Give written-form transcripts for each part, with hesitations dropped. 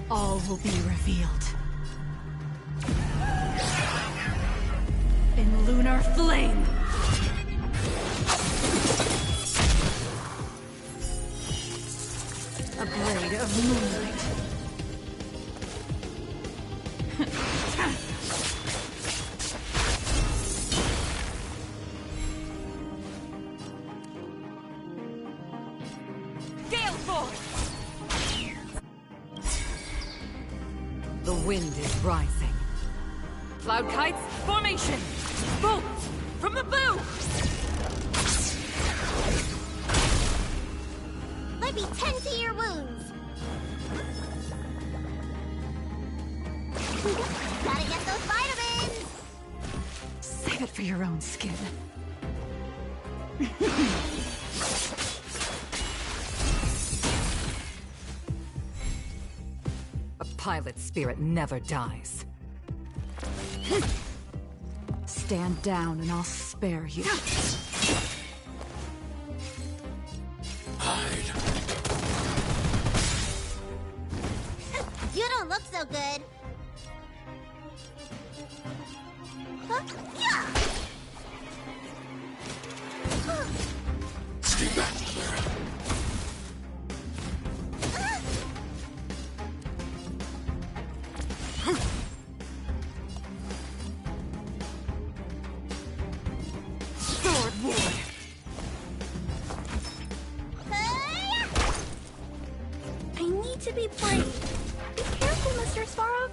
All will be revealed. In lunar flame! A blade of moonlight. The wind is rising. Cloud kites, formation! Bolt! From the bow! Let me tend to your wounds! Gotta get those vitamins! Save it for your own skin. A pilot spirit never dies. Stand down and I'll spare you. Hide. You don't look so good. Huh? Yeah! Stay back, Clara. Sword ward! I need to be brave. Be careful, Mr. Svarov.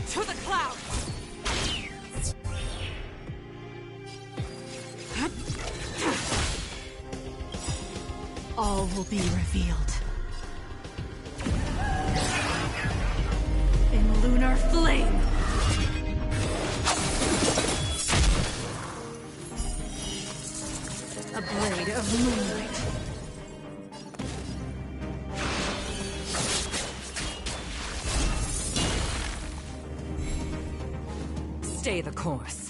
To the clouds! All will be revealed. In lunar flame! A blade of moonlight. Stay the course.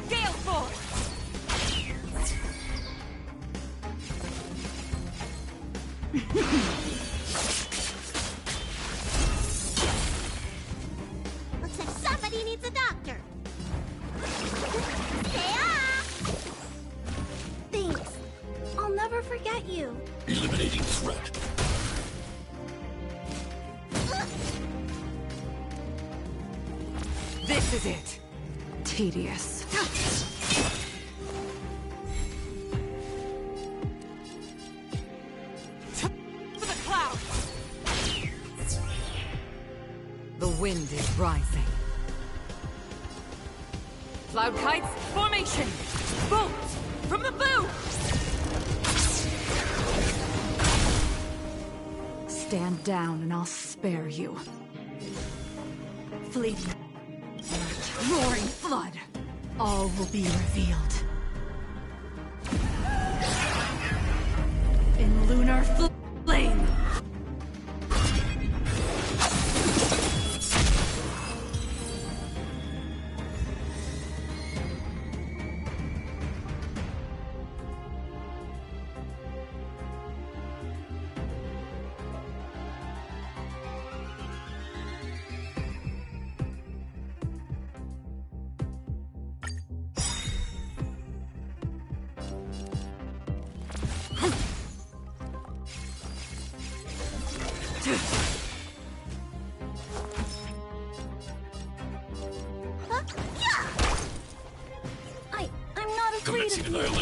Gale force! Looks like somebody needs a doctor. Yeah! Thanks. I'll never forget you. Eliminating threat. This is it! Tedious. To the clouds! The wind is rising. Cloud kites, formation! Bolt! From the bow! Stand down and I'll spare you. Fleeting light, roaring flood. All will be revealed. In lunar flame.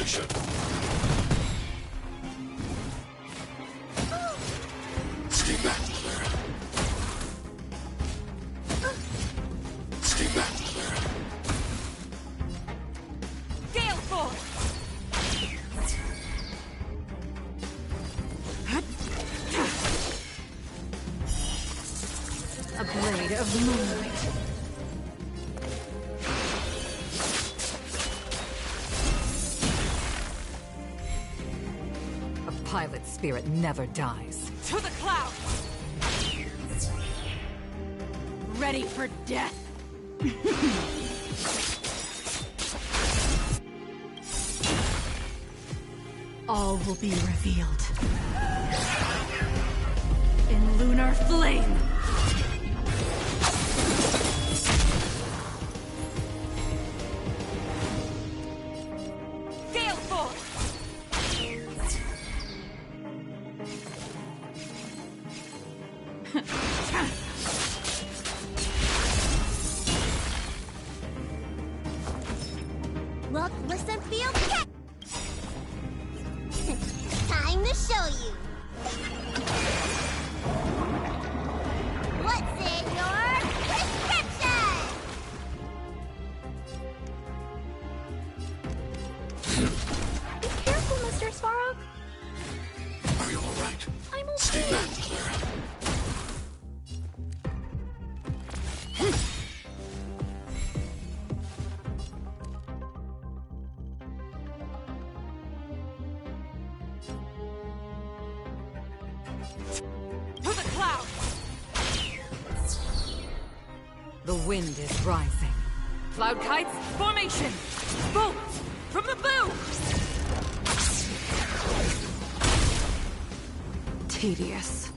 annihilation. Stay back, Clara. Stay back, Clara. Gale Force! A blade of moonlight. A pilot spirit never dies. To the clouds! Ready for death. All will be revealed. In lunar flame. Gale Force! Look, listen, feel, catch! Time to show you. What's in your prescription? Be careful, Mr. Svarog. Are you all right? I'm Stay okay. back, Clara. To the clouds! The wind is rising. Cloud kites, formation! Bolts! From the bow! Tedious.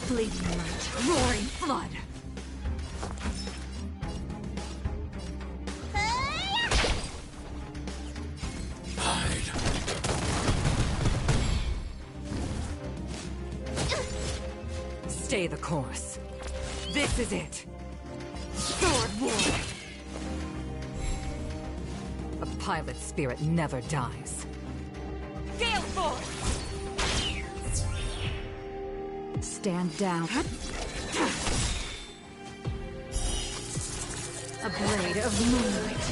Fleeting light. Roaring flood. Hide. Stay the course. This is it. Sword War! A pilot spirit never dies. Gale Force! Stand down. A blade of moonlight.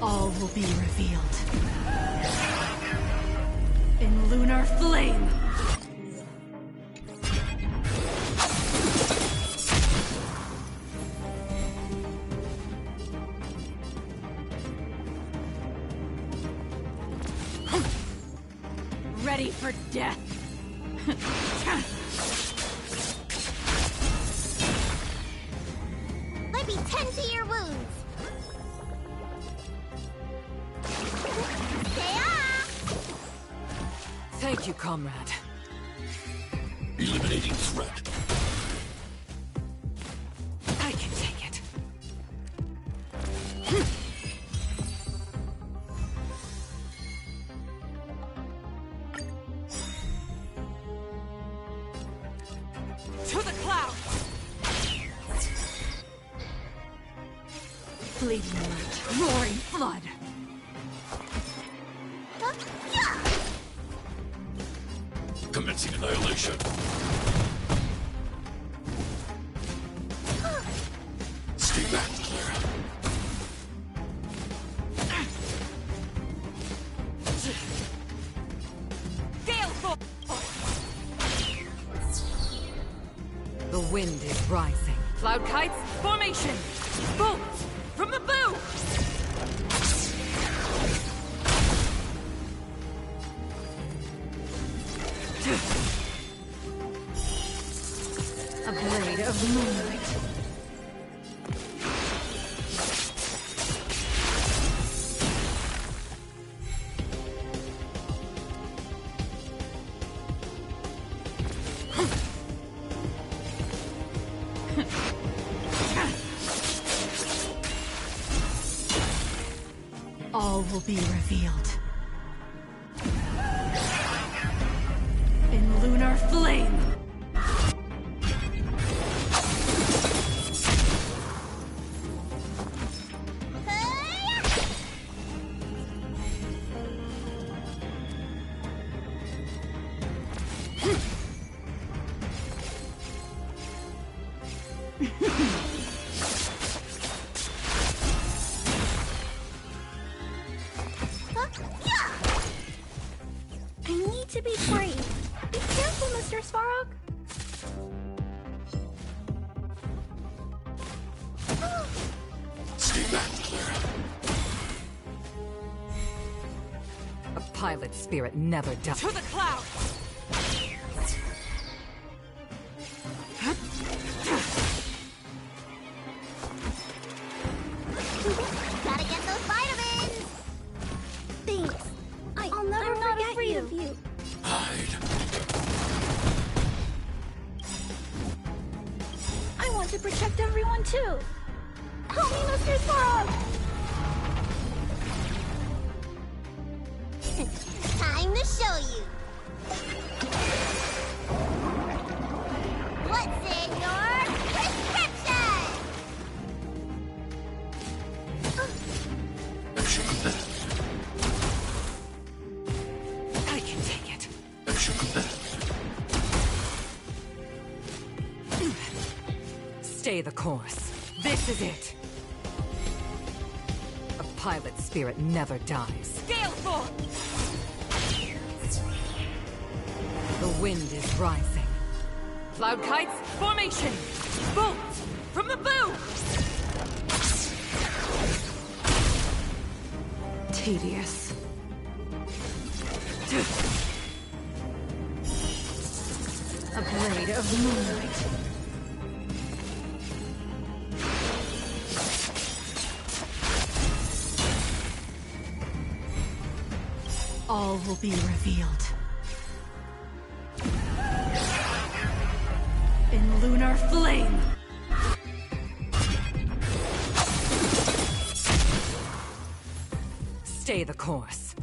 All will be revealed. In lunar flame. Ready for death. Let me tend to your wounds. Stay off! Thank you, comrade. Eliminating threat. I can take it. To the clouds! Fleeting light. Roaring flood. Yeah. Commencing annihilation. Stay back, Clara. Gale Force! The wind is rising. Cloud kites, formation! Bolts! From the bow! A blade of moonlight. All will be revealed. In lunar flame. to be brave. Be careful, Mr. Svarog. Stay back, Clara. A pilot spirit never dies. To the clouds! Gotta get those vitamins! Thanks. I'll never forget of you. Hide. I want to protect everyone too. Help me, Mr. Svarog! Time to show you. What's in your prescription? Action complete. I can take it. Action complete. Stay the course. This is it. A pilot spirit never dies. Gale form! The wind is rising. Cloud kites, formation! Bolt! From the boom! Tedious. A blade of moonlight. All will be revealed. In lunar flame! Stay the course.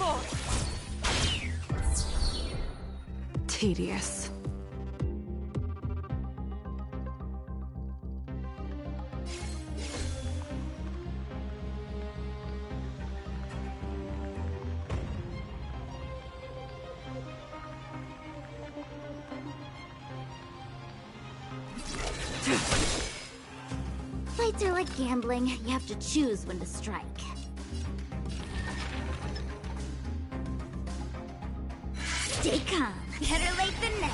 forth! Tedious. Fights are like gambling. You have to choose when to strike. Stay calm. Better late than never.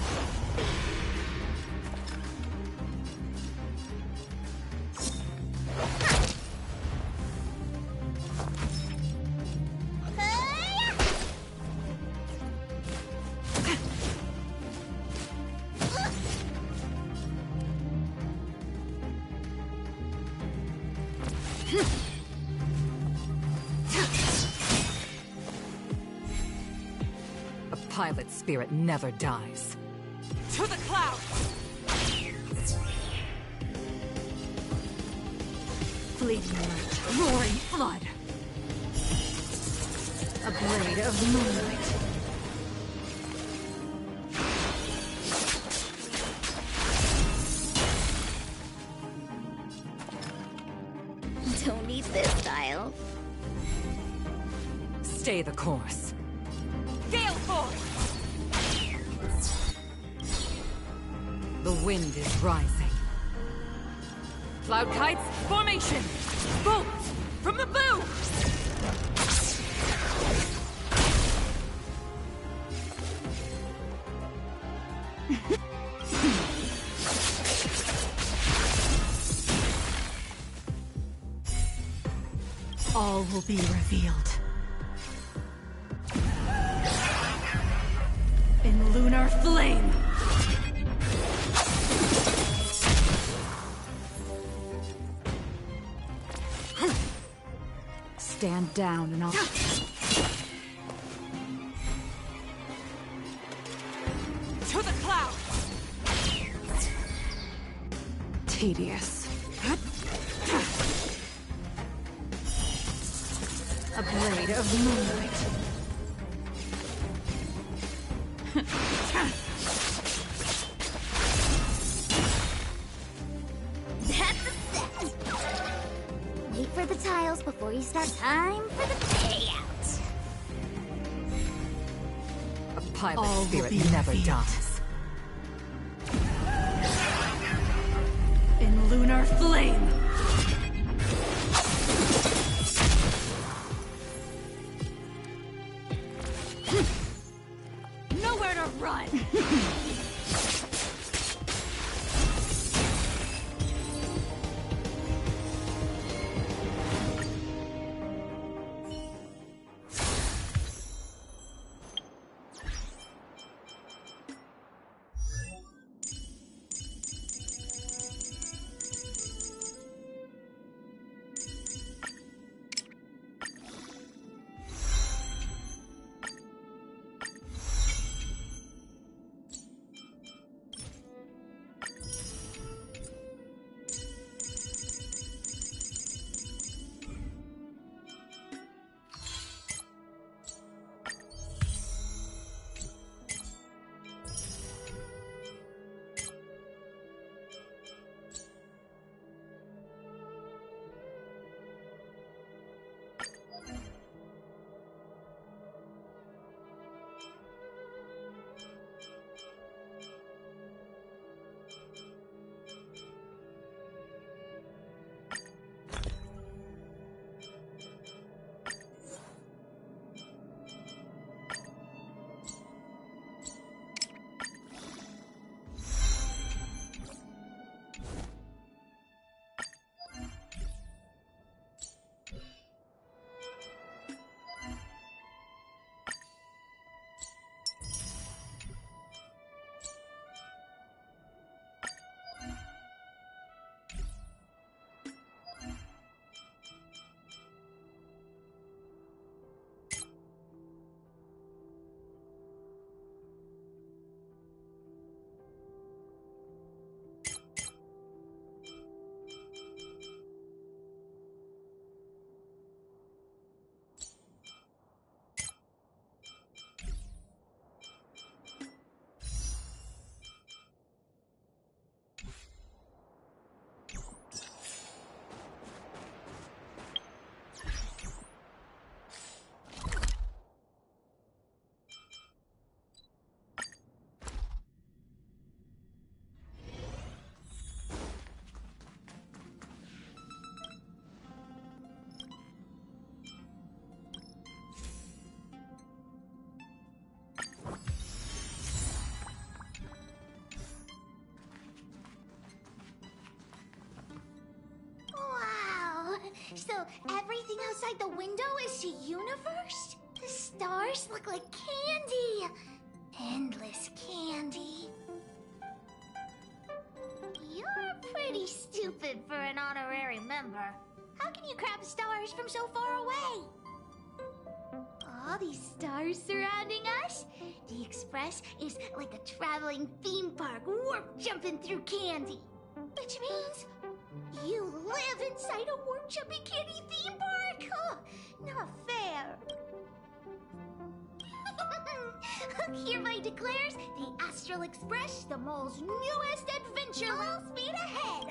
A pilot's spirit never dies. To the clouds! Fleeting light, roaring flood. A blade of moonlight. Don't need this style. Stay the course. Gale force! The wind is rising. Cloud kites, formation! Bolt! From the boom! All will be revealed. In lunar flame! Stand down and I'll... To the clouds! Tedious. A blade of moonlight. That's a set. Wait for the tiles before you start. Time for the payout. A pilot's All will spirit be never revealed. dies. In lunar flame! Nowhere to run! So everything outside the window is the universe? The stars look like candy. Endless candy. You're pretty stupid for an honorary member. How can you grab stars from so far away? All these stars surrounding us? The Express is like a traveling theme park, warp jumping through candy. Which means you live inside a warp jumping candy theme park? Oh, not fair. Hereby declares the Astral Express the mole's newest adventure. Full speed ahead.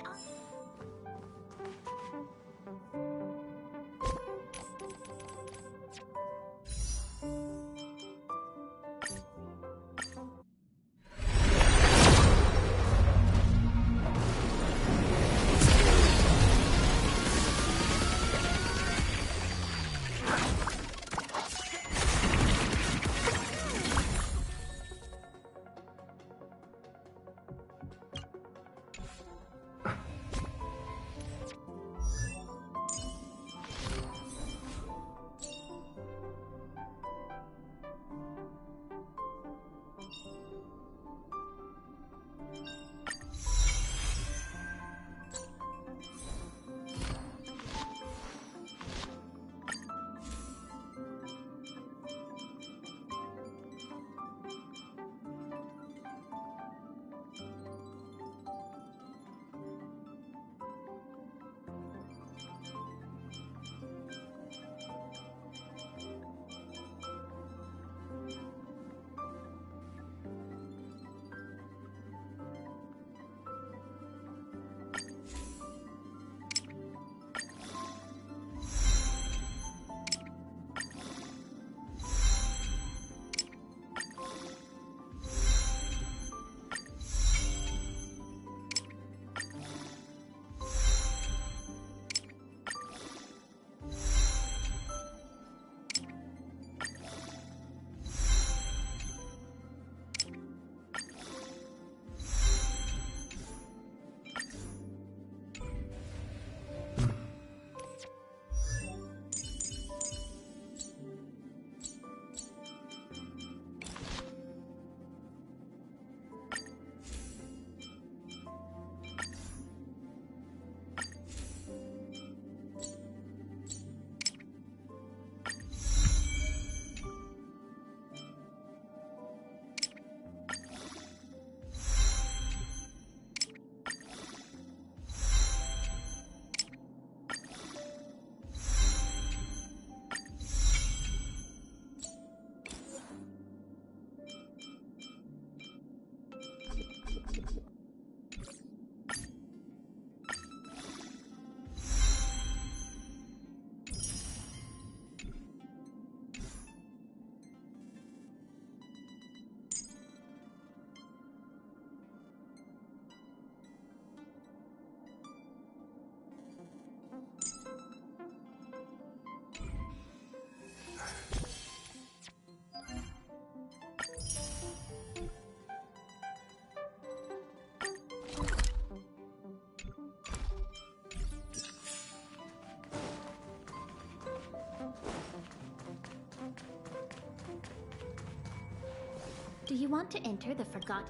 Do you want to enter the forgotten?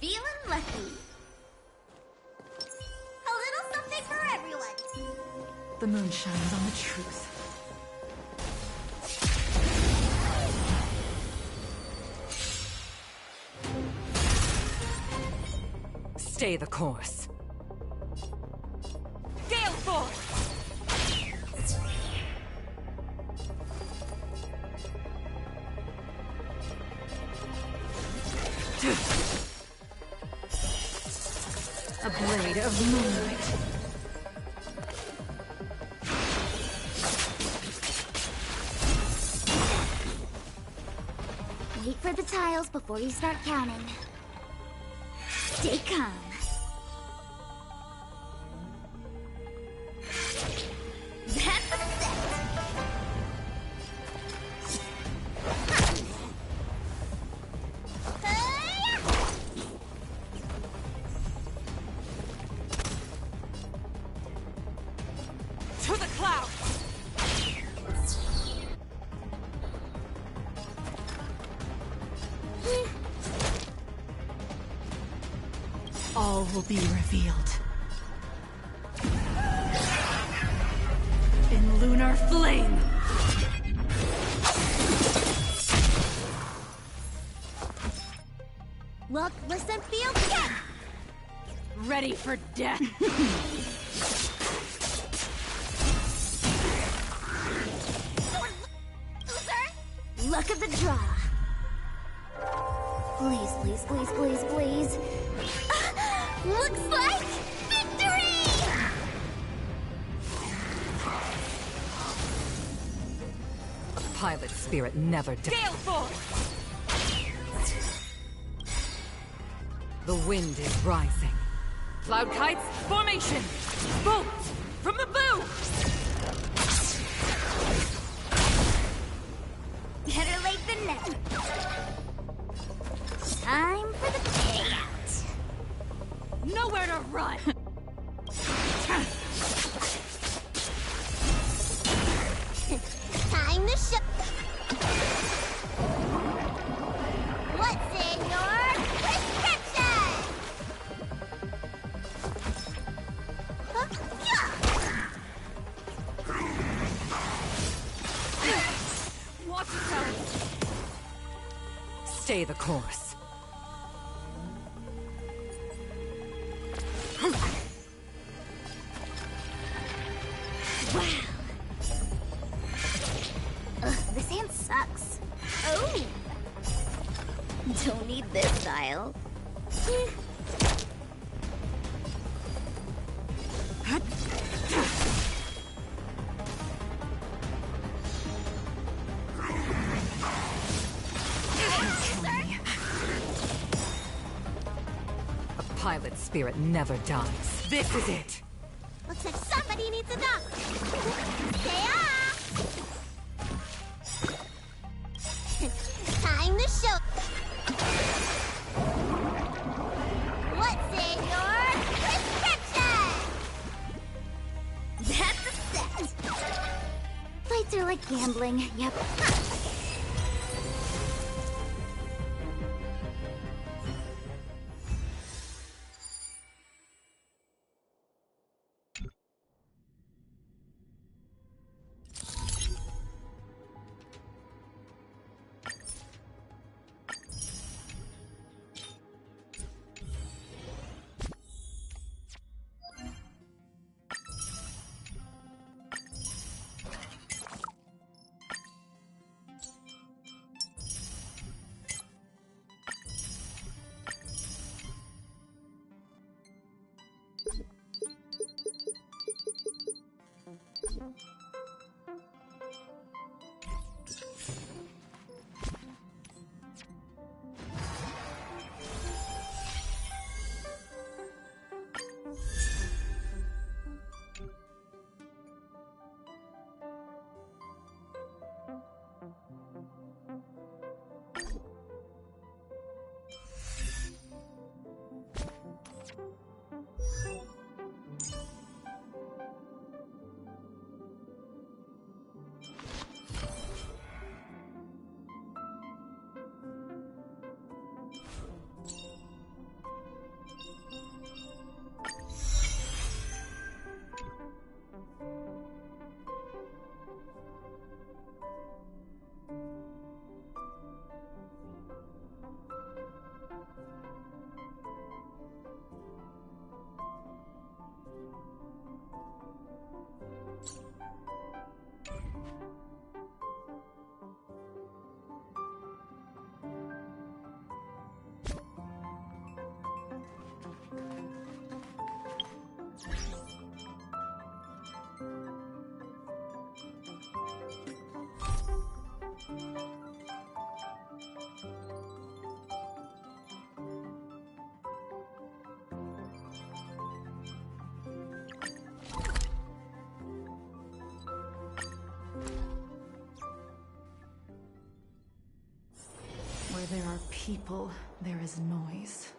Feeling lucky. A little something for everyone. The moon shines on the truth. Stay the course. Gale Force! A blade of moonlight. Wait for the tiles before you start counting. Stay calm. That's a set. To the clouds! All will be revealed. In lunar flame! Look, listen, feel, kick! Ready for death! Look at the draw. Please, please, please, please, please. Looks like victory! A pilot spirit never dies. Gale Force! The wind is rising. Cloud kites, formation! Bolt! From the boom! Better late than never. Time for the payout. Nowhere to run! Time to show. What's in your prescription? Watch yourself! Stay the course. Wow. Ugh, this hand sucks. Oh! Don't need this style. A pilot spirit never dies. This is it! Looks like somebody needs a doctor. Stay off. Time to show. What's in your prescription? That's a set. Fights are like gambling. Yep. people, there is noise.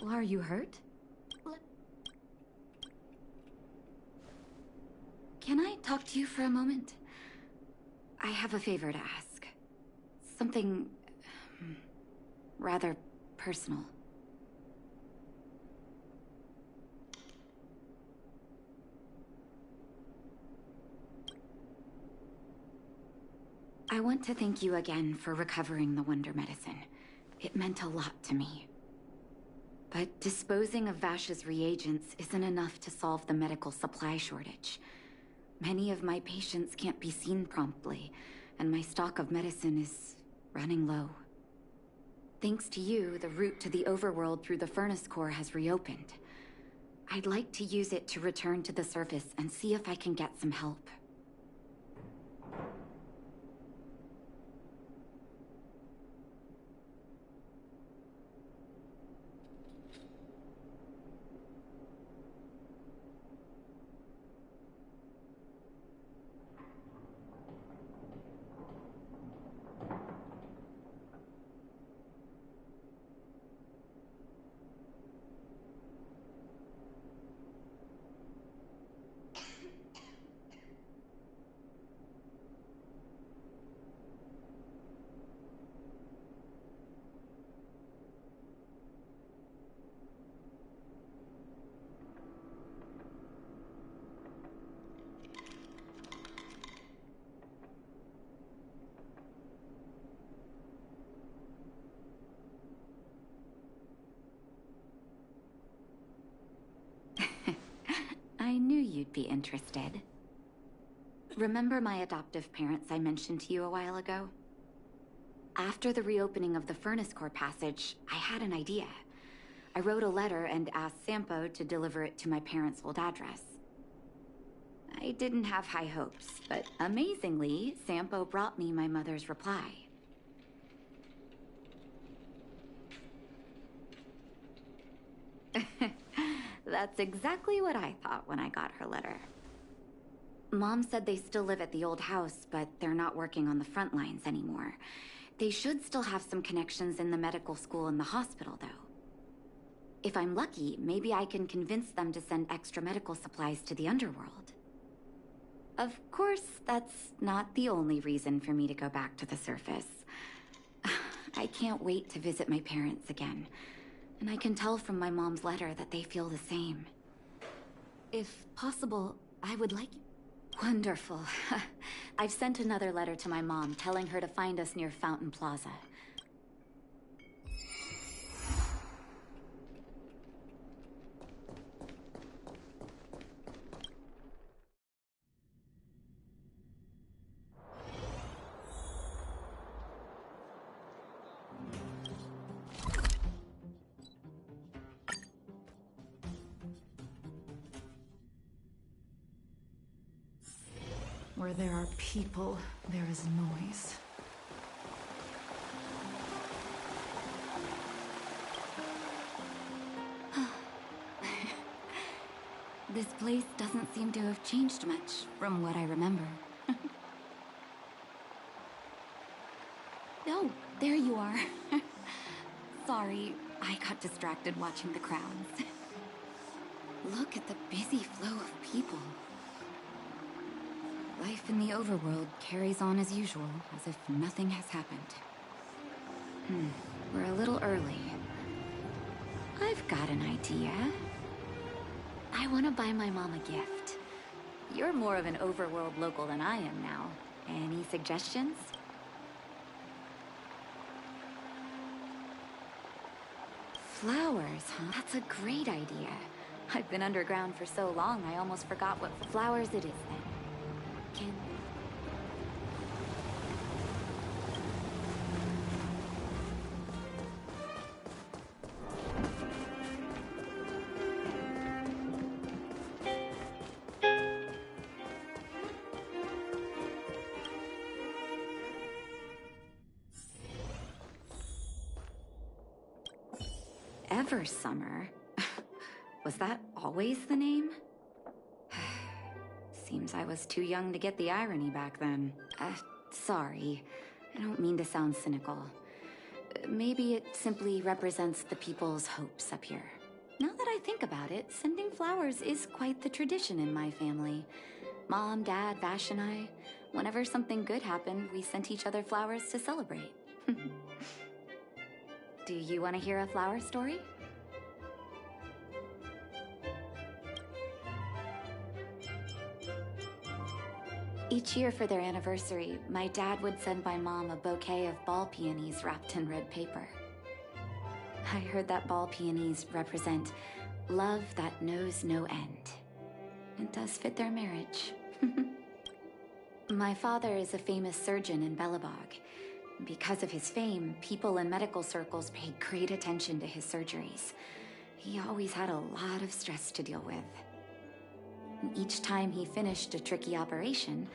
Are you hurt? Can I talk to you for a moment? I have a favor to ask. Something... rather personal. I want to thank you again for recovering the Wonder Medicine. It meant a lot to me. But disposing of Vash's reagents isn't enough to solve the medical supply shortage. Many of my patients can't be seen promptly, and my stock of medicine is running low. Thanks to you, the route to the overworld through the Furnace Core has reopened. I'd like to use it to return to the surface and see if I can get some help. I knew you'd be interested. Remember my adoptive parents I mentioned to you a while ago? After the reopening of the Furnace Core passage, I had an idea. I wrote a letter and asked Sampo to deliver it to my parents' old address. I didn't have high hopes, but amazingly, Sampo brought me my mother's reply. That's exactly what I thought when I got her letter. Mom said they still live at the old house, but they're not working on the front lines anymore. They should still have some connections in the medical school and the hospital, though. If I'm lucky, maybe I can convince them to send extra medical supplies to the underworld. Of course, that's not the only reason for me to go back to the surface. I can't wait to visit my parents again. And I can tell from my mom's letter that they feel the same. If possible, I would like... Wonderful. I've sent another letter to my mom, telling her to find us near Fountain Plaza. Where there are people, there is noise. This place doesn't seem to have changed much from what I remember. Oh, there you are. Sorry, I got distracted watching the crowds. Look at the busy flow of people. Life in the overworld carries on as usual, as if nothing has happened. We're a little early. I've got an idea. I want to buy my mom a gift. You're more of an overworld local than I am now. Any suggestions? Flowers, huh? That's a great idea. I've been underground for so long, I almost forgot what flowers it is then. Can... Eversummer? Was that always the name? Seems I was too young to get the irony back then. Sorry. I don't mean to sound cynical. Maybe it simply represents the people's hopes up here. Now that I think about it, sending flowers is quite the tradition in my family. Mom, Dad, Vash, and I, whenever something good happened, we sent each other flowers to celebrate. Do you want to hear a flower story? Each year for their anniversary, my dad would send my mom a bouquet of ball peonies wrapped in red paper. I heard that ball peonies represent love that knows no end. It does fit their marriage. My father is a famous surgeon in Belobog. Because of his fame, people in medical circles paid great attention to his surgeries. He always had a lot of stress to deal with. Each time he finished a tricky operation,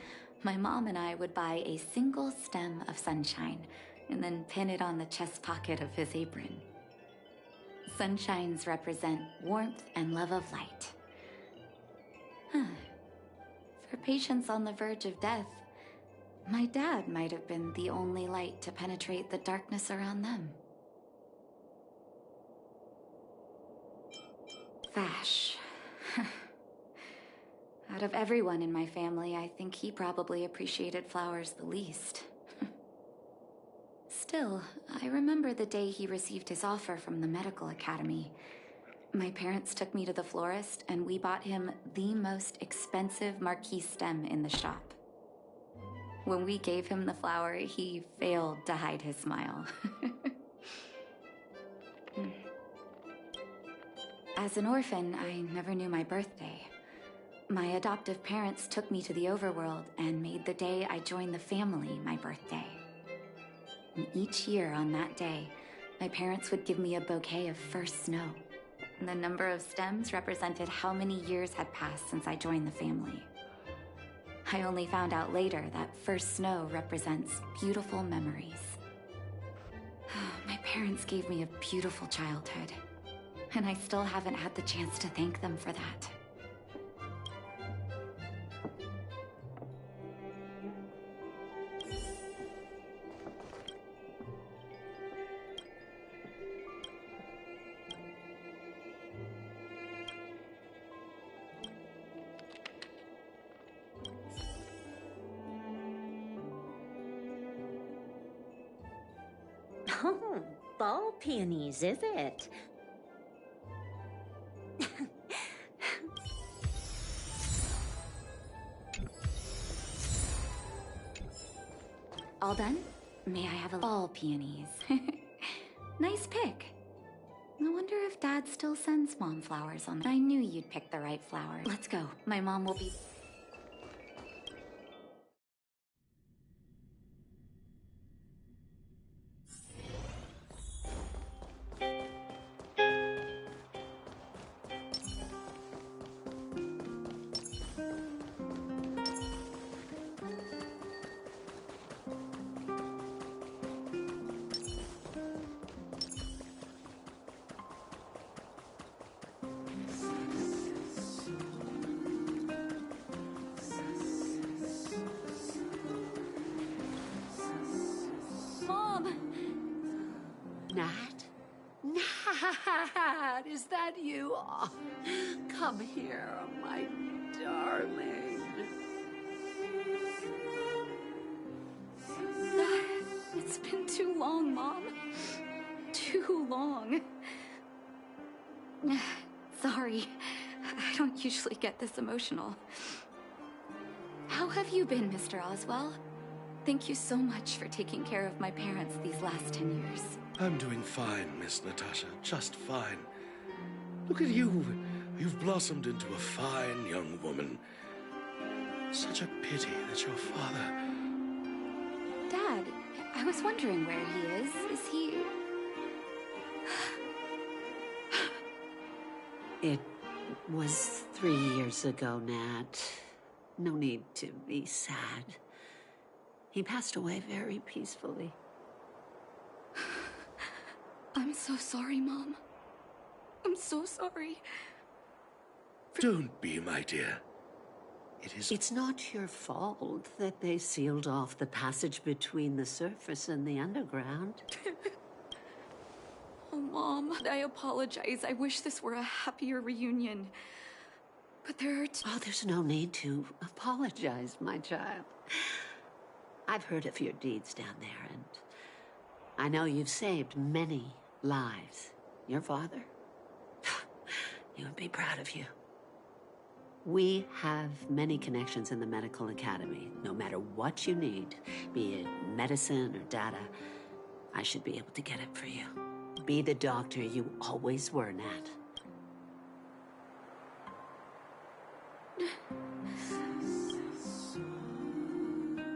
my mom and I would buy a single stem of sunshine and then pin it on the chest pocket of his apron. Sunshines represent warmth and love of light. For patients on the verge of death, my dad might have been the only light to penetrate the darkness around them. Vash. Out of everyone in my family, I think he probably appreciated flowers the least. Still, I remember the day he received his offer from the medical academy. My parents took me to the florist, and we bought him the most expensive marquee stem in the shop. When we gave him the flower, he failed to hide his smile. As an orphan, I never knew my birthday. My adoptive parents took me to the overworld and made the day I joined the family my birthday. And each year on that day, my parents would give me a bouquet of first snow. And the number of stems represented how many years had passed since I joined the family. I only found out later that first snow represents beautiful memories. My parents gave me a beautiful childhood, and I still haven't had the chance to thank them for that. Oh, ball peonies, is it? All done? May I have a ball peonies? Nice pick. I wonder if Dad still sends Mom flowers on. I knew you'd pick the right flower. Let's go. My mom will be... Nat? Nat, is that you? Oh, come here, my darling. It's been too long, Mom. Too long. Sorry. I don't usually get this emotional. How have you been, Mr. Oswell? Thank you so much for taking care of my parents these last 10 years. I'm doing fine, Miss Natasha. Just fine. Look at you. You've blossomed into a fine young woman. Such a pity that your father... Dad, I was wondering where he is. Is he... It was 3 years ago, Nat. No need to be sad. He passed away very peacefully. I'm so sorry, Mom. I'm so sorry. Don't be, my dear. It's not your fault that they sealed off the passage between the surface and the underground. Oh, Mom, I apologize. I wish this were a happier reunion. But there are... Oh, there's no need to apologize, my child. I've heard of your deeds down there, and I know you've saved many lives. Your father? He would be proud of you. We have many connections in the medical academy. No matter what you need, be it medicine or data, I should be able to get it for you. Be the doctor you always were, Nat.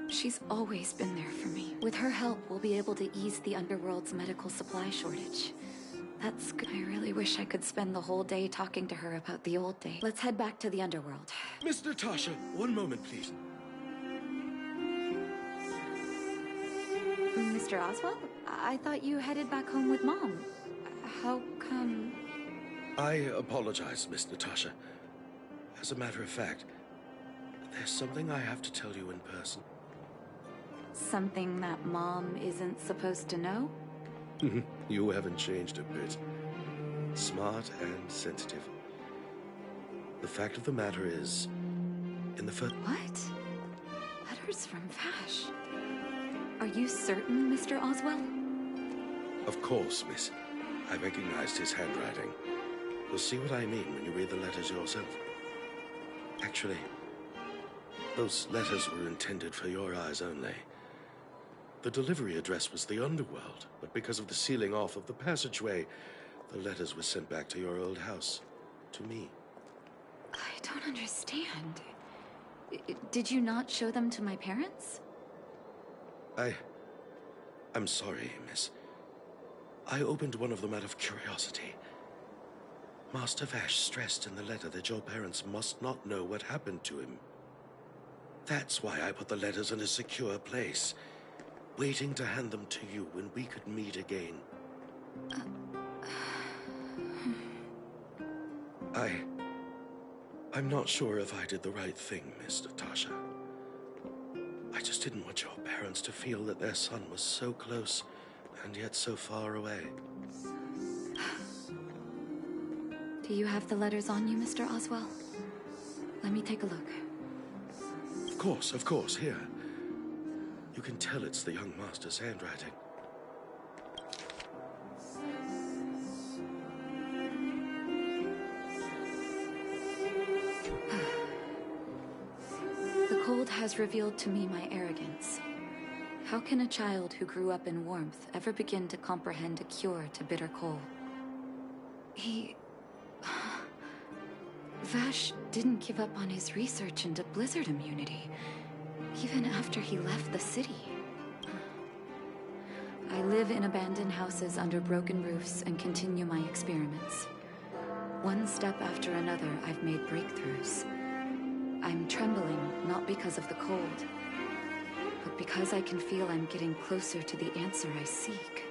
She's always been there for me. With her help, we'll be able to ease the Underworld's medical supply shortage. That's good. I really wish I could spend the whole day talking to her about the old days. Let's head back to the Underworld. Miss Natasha, one moment, please. Mr. Oswald? I thought you headed back home with Mom. How come... I apologize, Miss Natasha. As a matter of fact, there's something I have to tell you in person. Something that Mom isn't supposed to know? You haven't changed a bit. Smart and sensitive. The fact of the matter is, in the first... What? Letters from Vash. Are you certain, Mr. Oswell? Of course, miss. I recognized his handwriting. You'll see what I mean when you read the letters yourself. Actually, those letters were intended for your eyes only. The delivery address was the Underworld, but because of the sealing off of the passageway, the letters were sent back to your old house. To me. I don't understand. Did you not show them to my parents? I'm sorry, miss. I opened one of them out of curiosity. Master Vash stressed in the letter that your parents must not know what happened to him. That's why I put the letters in a secure place, waiting to hand them to you when we could meet again. I'm not sure if I did the right thing, Miss Natasha. I just didn't want your parents to feel that their son was so close and yet so far away. Do you have the letters on you, Mr. Oswell? Let me take a look. Of course, here. You can tell it's the young master's handwriting. The cold has revealed to me my arrogance. How can a child who grew up in warmth ever begin to comprehend a cure to bitter cold? Vash didn't give up on his research into blizzard immunity, even after he left the city. I live in abandoned houses under broken roofs and continue my experiments. One step after another, I've made breakthroughs. I'm trembling, not because of the cold, but because I can feel I'm getting closer to the answer I seek.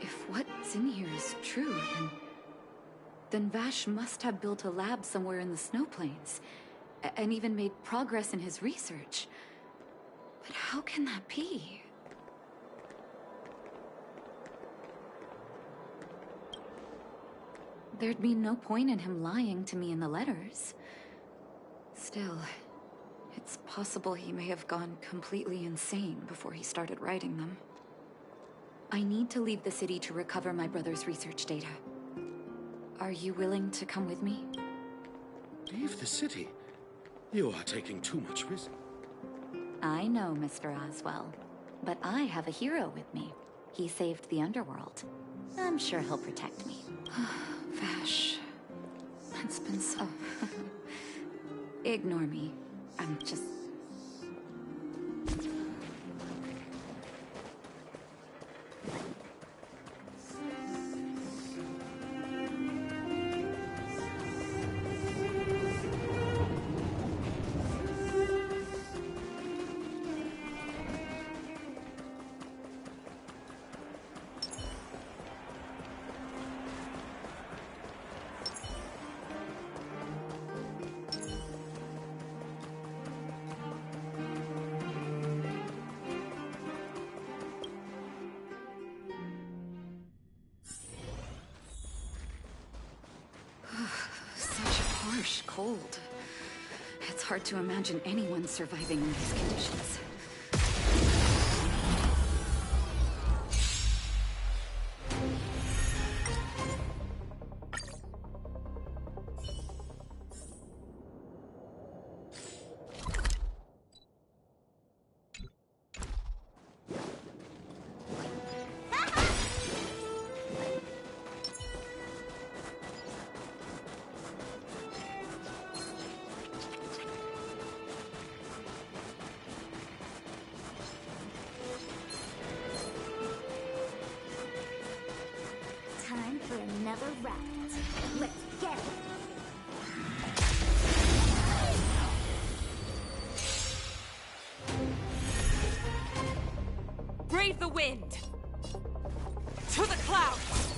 If what's in here is true, then Vash must have built a lab somewhere in the snow plains, and even made progress in his research. But how can that be? There'd be no point in him lying to me in the letters. Still, it's possible he may have gone completely insane before he started writing them. I need to leave the city to recover my brother's research data. Are you willing to come with me? Leave the city? You are taking too much risk. I know, Mr. Oswell. But I have a hero with me. He saved the underworld. I'm sure he'll protect me. Vash... It's been so... Ignore me. I'm just... Such harsh cold. It's hard to imagine anyone surviving in these conditions. Time for another round. Let's get it. Brave the wind! To the clouds!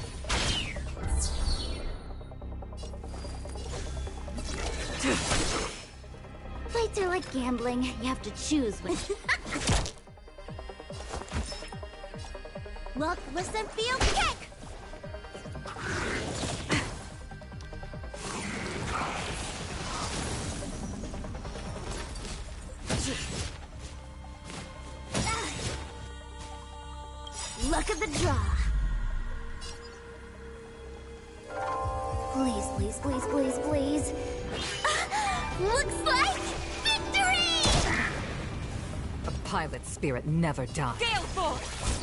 Fights are like gambling. You have to choose when. Look, listen, feel, kick! Luck of the draw. Please, please, please, please, please. Looks like victory! A pilot's spirit never dies. Gale Force!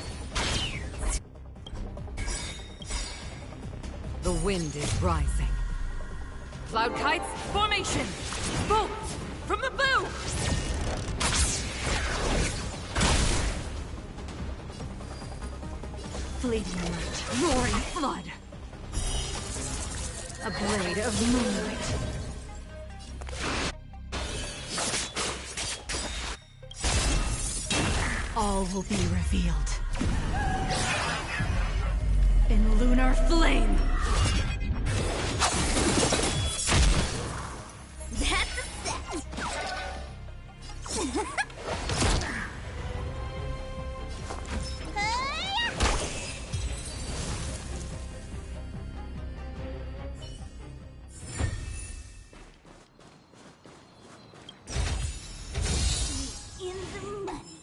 The wind is rising. Cloud kites, formation! Bolt! From the bow! Fleeting light, roaring flood. A blade of moonlight. All will be revealed. In lunar flame. That's a set! In the money.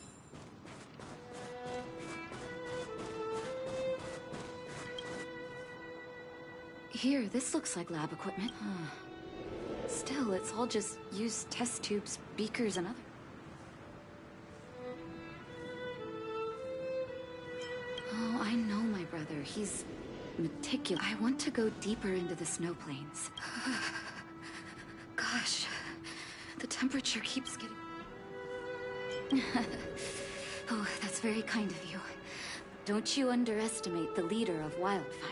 Here, this looks like lab equipment. Still, it's all just used test tubes, beakers, and other... Oh, I know my brother. He's meticulous. I want to go deeper into the snow plains. Gosh, the temperature keeps getting... Oh, that's very kind of you. Don't you underestimate the leader of Wildfire.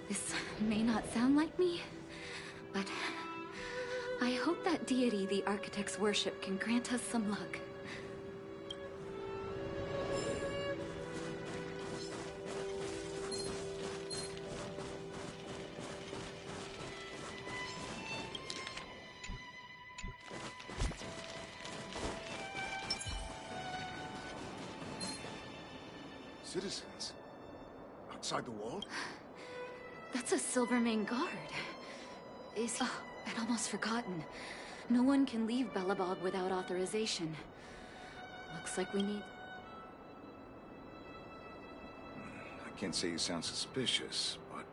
This may not sound like me, but I hope that deity the architects worship can grant us some luck. Citizens? Outside the wall? That's a Silvermane guard. Is he... Oh, I'd almost forgotten. No one can leave Belobog without authorization. Looks like we need... I can't say you sound suspicious, but...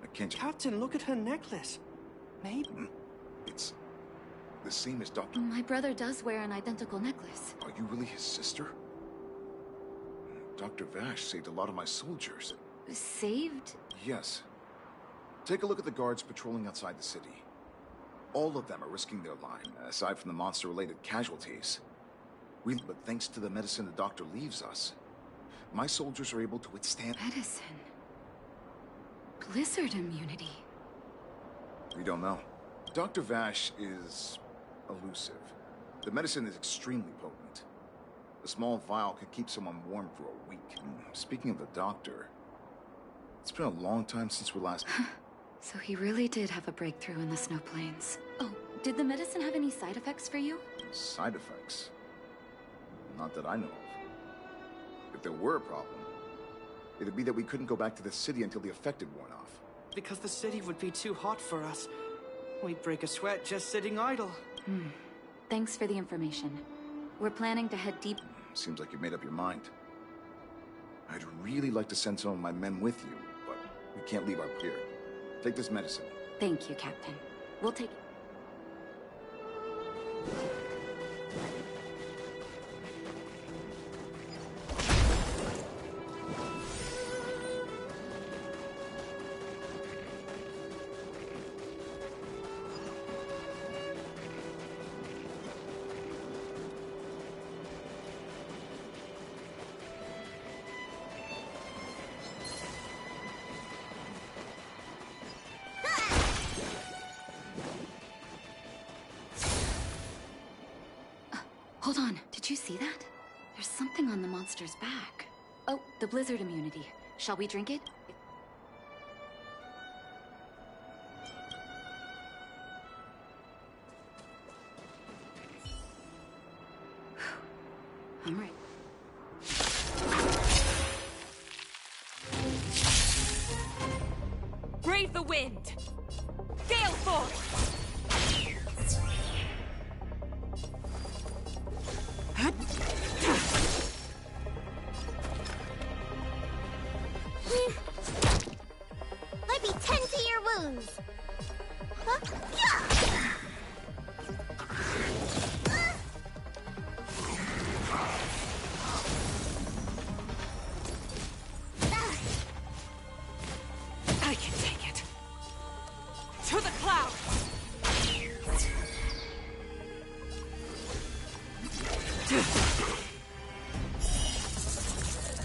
I can't... Captain, look at her necklace. Maybe... It's The same as Dr. My brother does wear an identical necklace. Are you really his sister? Dr. Vash saved a lot of my soldiers. Saved? Yes. Take a look at the guards patrolling outside the city. All of them are risking their life, aside from the monster-related casualties. But thanks to the medicine the doctor leaves us, my soldiers are able to withstand... Medicine? Blizzard immunity? We don't know. Dr. Vash is elusive. The medicine is extremely potent. A small vial could keep someone warm for a week. Speaking of the doctor, it's been a long time since we last... So he really did have a breakthrough in the snow plains. Oh, did the medicine have any side effects for you? Side effects? Not that I know of. If there were a problem, it'd be that we couldn't go back to the city until the effect had worn off. Because the city would be too hot for us. We'd break a sweat just sitting idle. Thanks for the information. We're planning to head deep... Seems like you've made up your mind. I'd really like to send some of my men with you, but we can't leave our pier. Take this medicine. Thank you, Captain. We'll take it. Hold on, did you see that? There's something on the monster's back. Oh, the blizzard immunity. Shall we drink it? I'm ready. Brave the wind! Gale force! Let me tend to your wounds. I can take it. To the clouds!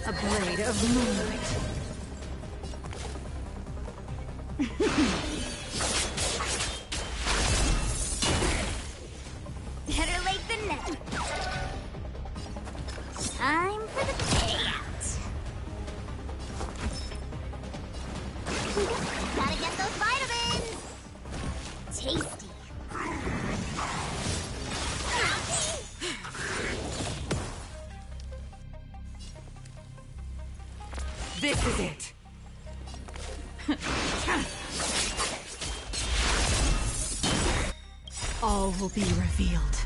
A blade of moonlight. Better late than never. Time for the payout. Gotta get those vitamins. Tasty. This is it. All will be revealed.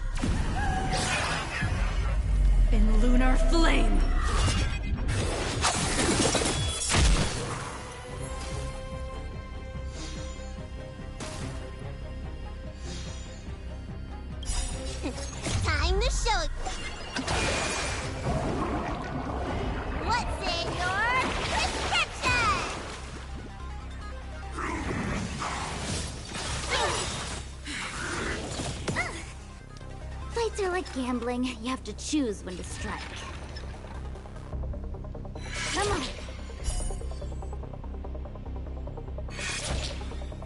In lunar flame! Time to show it. What's in your prescription? Fights are like gambling. You have to choose when to strike. Come on.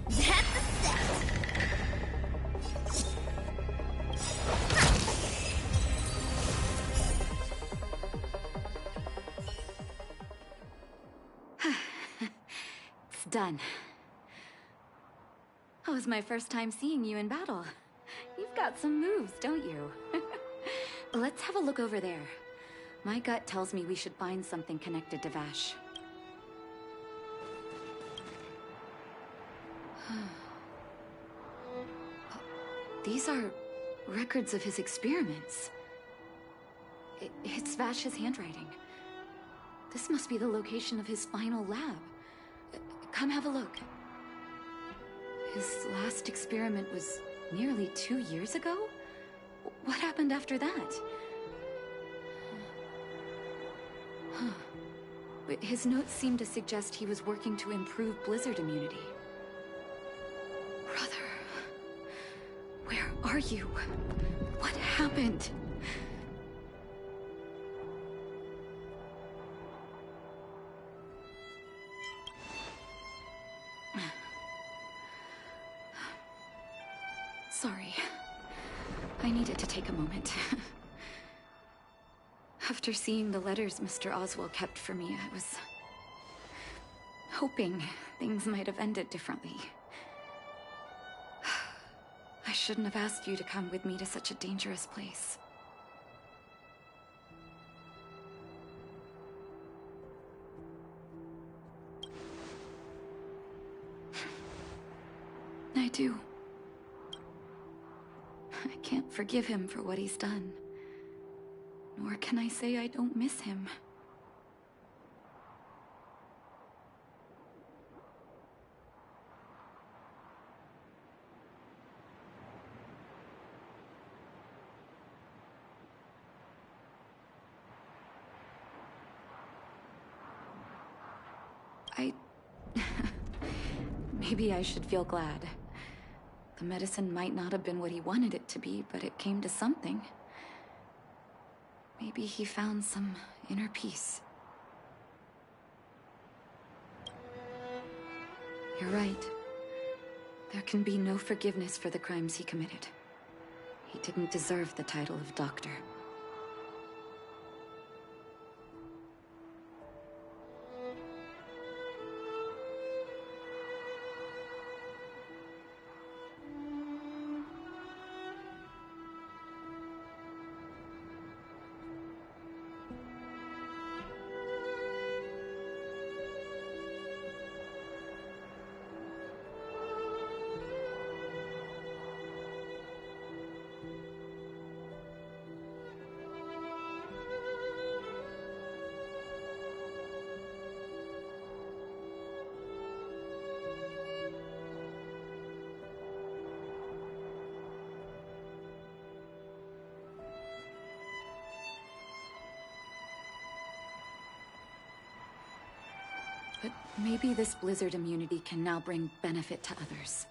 That's a set. It's done. That was my first time seeing you in battle. You've got some moves, don't you? Let's have a look over there. My gut tells me we should find something connected to Vash. These are records of his experiments. It's Vash's handwriting. This must be the location of his final lab. Come have a look. His last experiment was Nearly 2 years ago? What happened after that? Huh. But his notes seem to suggest he was working to improve blizzard immunity. Brother... where are you? What happened? Sorry. I needed to take a moment. After seeing the letters Mr. Oswell kept for me, I was hoping things might have ended differently. I shouldn't have asked you to come with me to such a dangerous place. I do. I can't forgive him for what he's done. Nor can I say I don't miss him. Maybe I should feel glad. The medicine might not have been what he wanted it to be, but it came to something. Maybe he found some inner peace. You're right. There can be no forgiveness for the crimes he committed. He didn't deserve the title of doctor. But maybe this blizzard immunity can now bring benefit to others.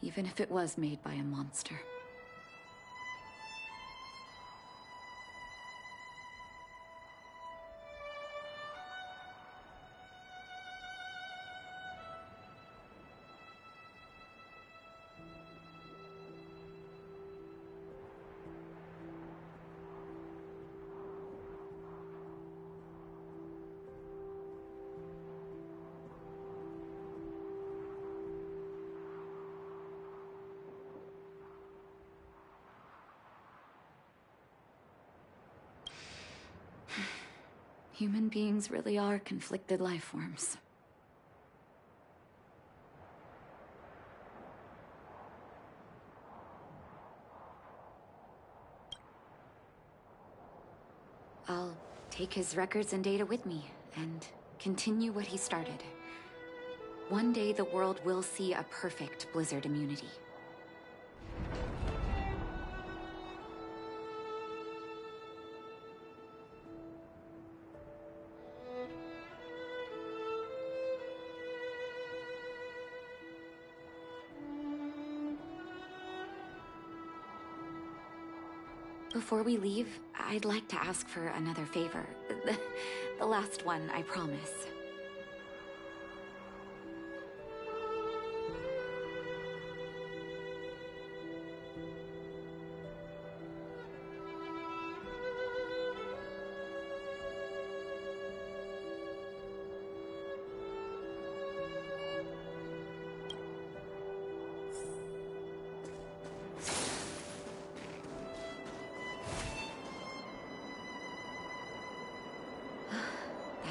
Even if it was made by a monster. Human beings really are conflicted life forms. I'll take his records and data with me, and continue what he started. One day the world will see a perfect blizzard immunity. Before we leave, I'd like to ask for another favor. The last one, I promise.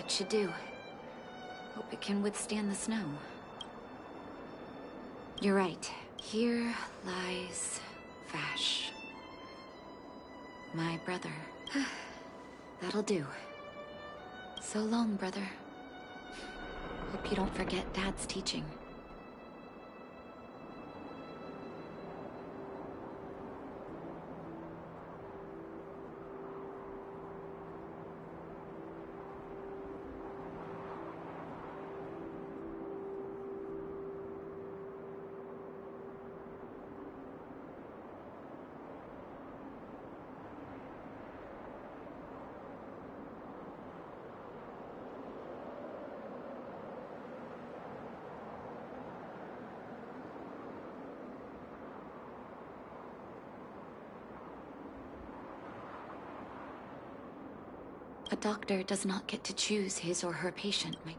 Should do. Hope it can withstand the snow. You're right. Here lies Vash. My brother. That'll do. So long, brother. Hope you don't forget Dad's teaching. A doctor does not get to choose his or her patient, my...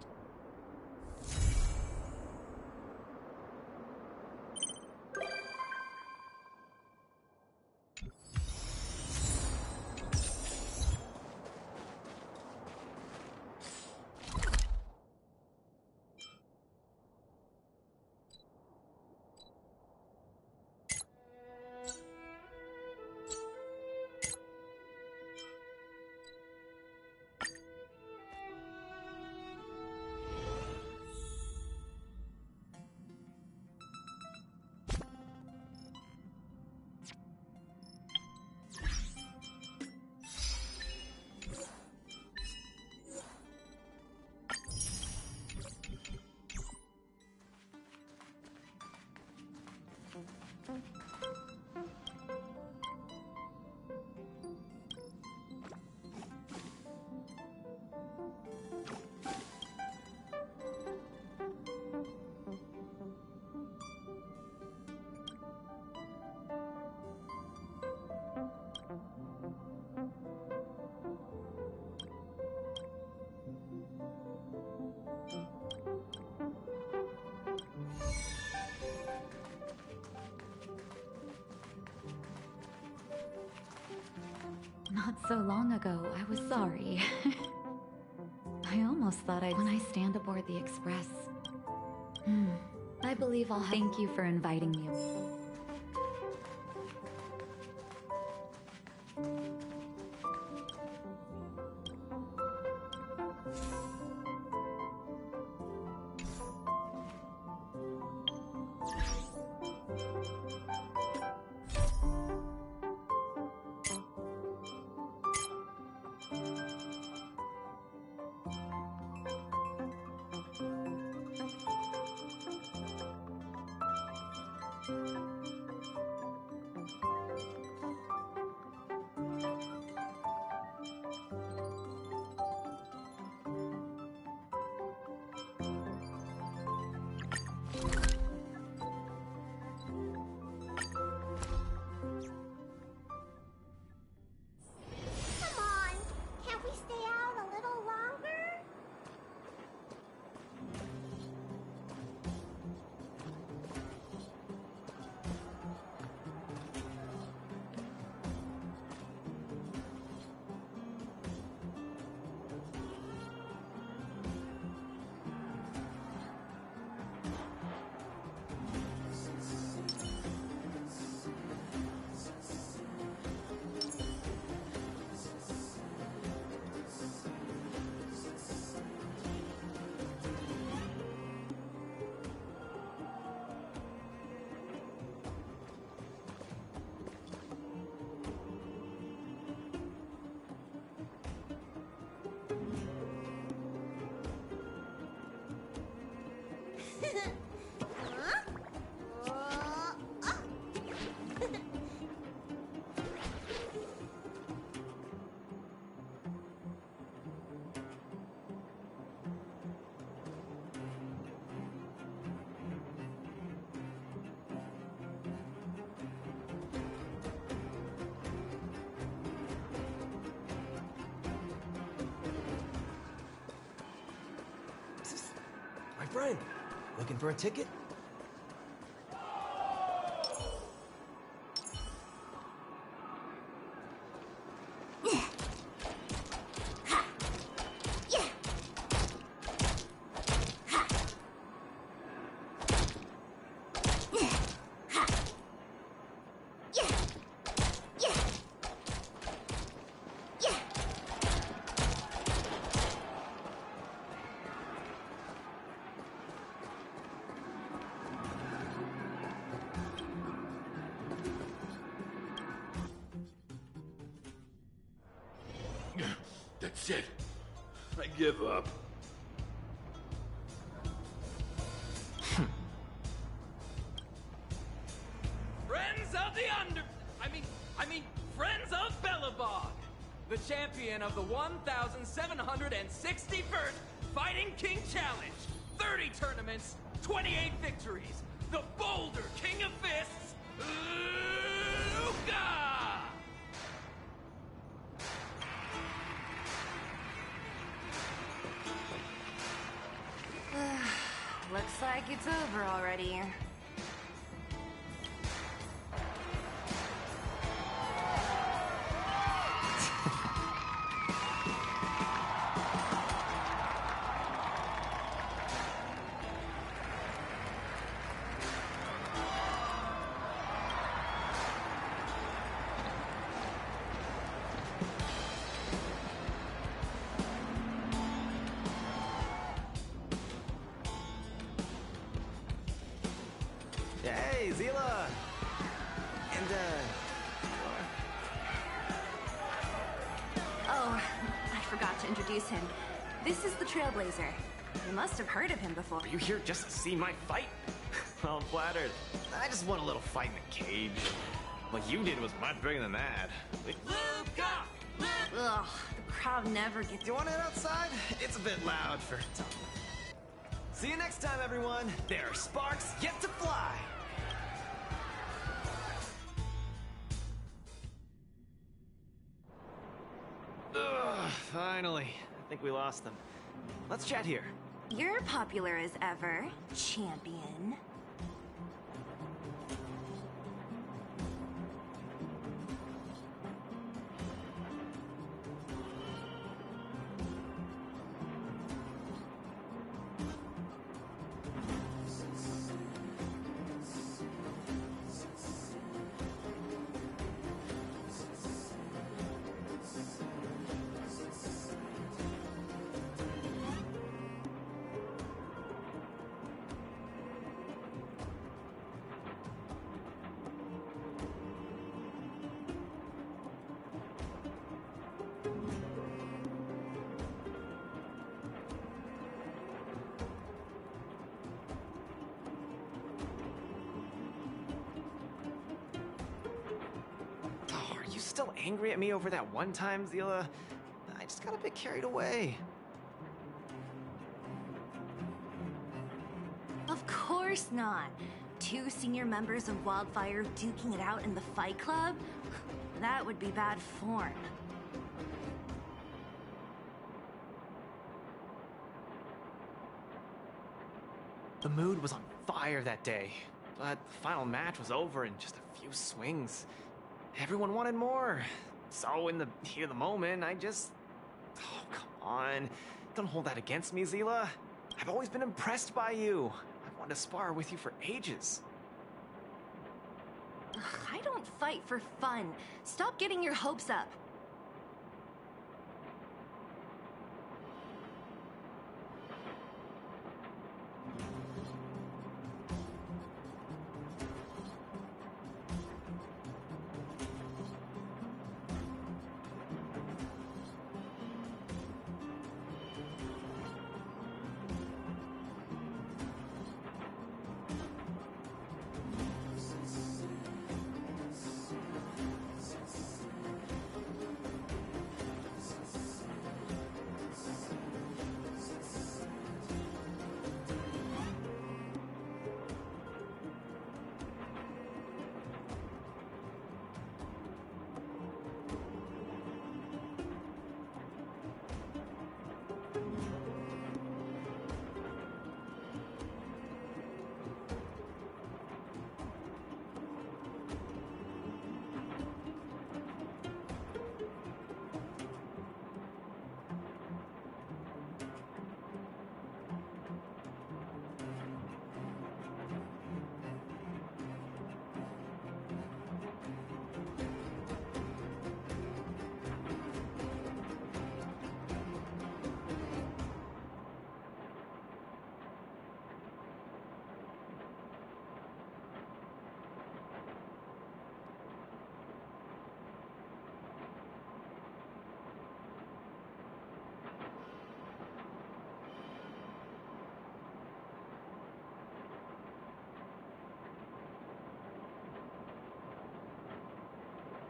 Not so long ago, I was sorry. I almost thought when I stand aboard the Express. I believe I'll thank you for inviting me. My friend, looking for a ticket? That's it. I give up. Friends of the Friends of Belobog, the champion of the 1,761st Fighting King Challenge. 30 tournaments, 28 victories. The Boulder King of Fists, Luca! like it's over already. Hey, Zila! And, Oh, I forgot to introduce him. This is the Trailblazer. You must have heard of him before. Are you here just to see my fight? Well, I'm flattered. I just want a little fight in the cage. What you did was much bigger than that. Luca! Ugh, the crowd never gets... do you want it outside? It's a bit loud for... See you next time, everyone. There are sparks yet to fly. Ugh, finally. I think we lost them. Let's chat here. You're popular as ever, champion. Oh, are you still angry at me over that one time, Zila? I just got a bit carried away. Of course not. Two senior members of Wildfire duking it out in the Fight Club? That would be bad form. The mood was on fire that day, but the final match was over in just a few swings. Everyone wanted more. So in the heat of the moment, I just... Oh, come on. Don't hold that against me, Zila. I've always been impressed by you. I've wanted to spar with you for ages. Ugh, I don't fight for fun. Stop getting your hopes up.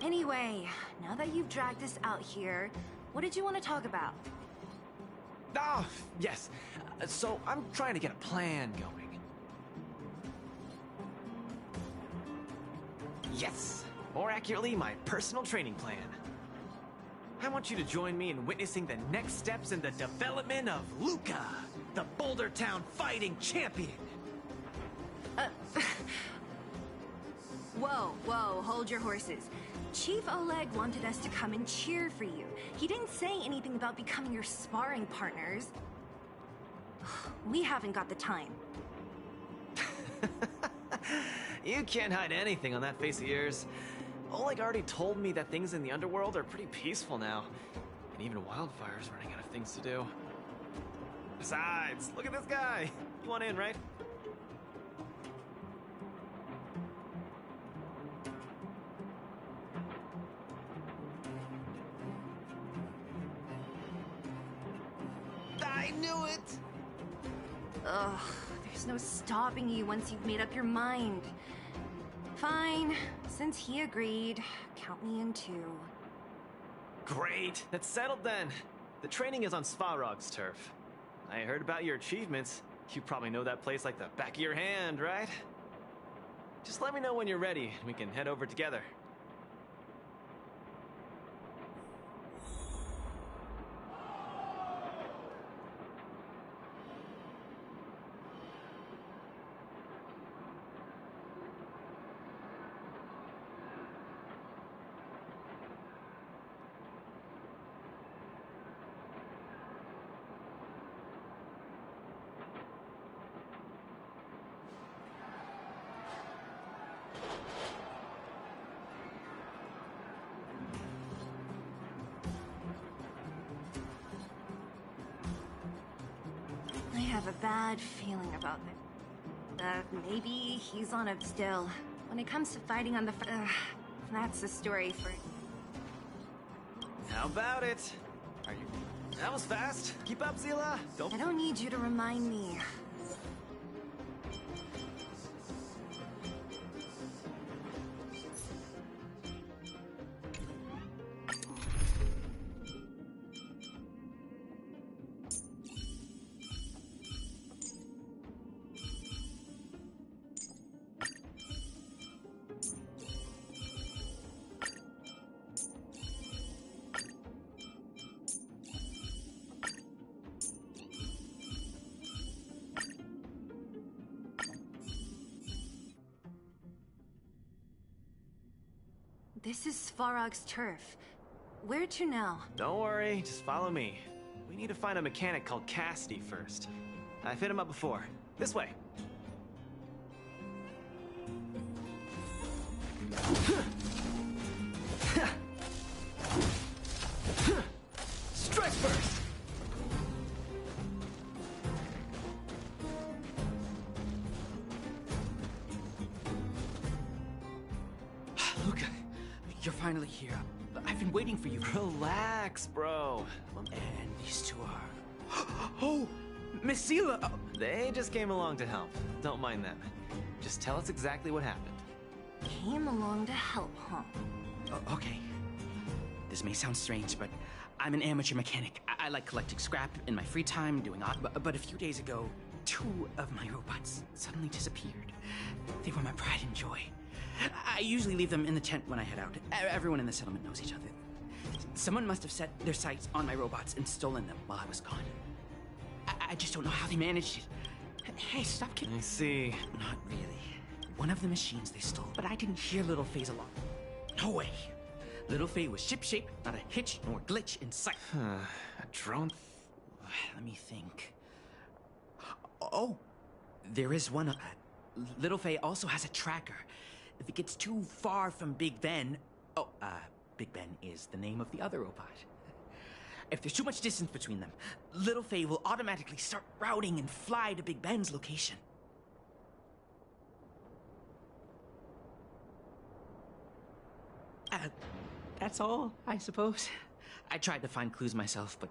Anyway, now that you've dragged us out here, what did you want to talk about? Oh, yes. So I'm trying to get a plan going. Yes. More accurately, my personal training plan. I want you to join me in witnessing the next steps in the development of Luca, the Boulder Town fighting champion. Whoa, hold your horses. Chief Oleg wanted us to come and cheer for you. He didn't say anything about becoming your sparring partners. We haven't got the time. You can't hide anything on that face of yours. Oleg already told me that things in the underworld are pretty peaceful now. And even Wildfire's running out of things to do. Besides, look at this guy. You want in, right? I knew it! Ugh, there's no stopping you once you've made up your mind. Fine, since he agreed, count me in too. Great, that's settled then. The training is on Svarog's turf. I heard about your achievements. You probably know that place like the back of your hand, right? Just let me know when you're ready, and we can head over together. I have a bad feeling about it. Maybe he's on a still. When it comes to fighting on the that's a story for... How about it? Are you... That was fast. Keep up, Zila. I don't need you to remind me. This is Svarog's turf. Where to now? Don't worry, just follow me. We need to find a mechanic called Cassidy first. I've hit him up before. This way. Strike first! Luca, you're finally here. I've been waiting for you. Relax, bro. And these two are... Oh! Miss Zila! They just came along to help. Don't mind them. Just tell us exactly what happened. Came along to help, huh? Okay. This may sound strange, but I'm an amateur mechanic. I like collecting scrap in my free time, doing odd... But a few days ago, 2 of my robots suddenly disappeared. They were my pride and joy. I usually leave them in the tent when I head out. Everyone in the settlement knows each other. Someone must have set their sights on my robots and stolen them while I was gone. I just don't know how they managed it. Hey, stop kidding. I see. Not really. One of the machines they stole, but I didn't hear Little Faye's alarm. No way. Little Faye was ship-shape, not a hitch nor glitch in sight. A drone? Let me think. Oh, there is one. Little Faye also has a tracker. If it gets too far from Big Ben... Oh, Big Ben is the name of the other robot. If there's too much distance between them, Little Faye will automatically start routing and fly to Big Ben's location. That's all, I suppose. I tried to find clues myself, but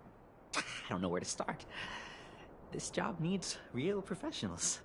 I don't know where to start. This job needs real professionals.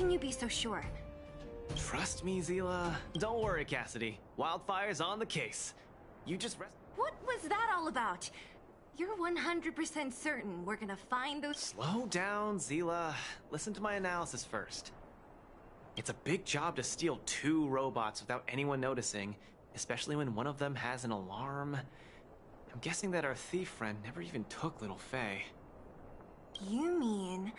can you be so sure? Trust me, Zila. Don't worry, Cassidy. Wildfire's on the case. You just rest. What was that all about? You're 100% certain we're gonna find those— Slow down, Zila. Listen to my analysis first. It's a big job to steal 2 robots without anyone noticing, especially when one of them has an alarm. I'm guessing that our thief friend never even took Little Faye. You mean...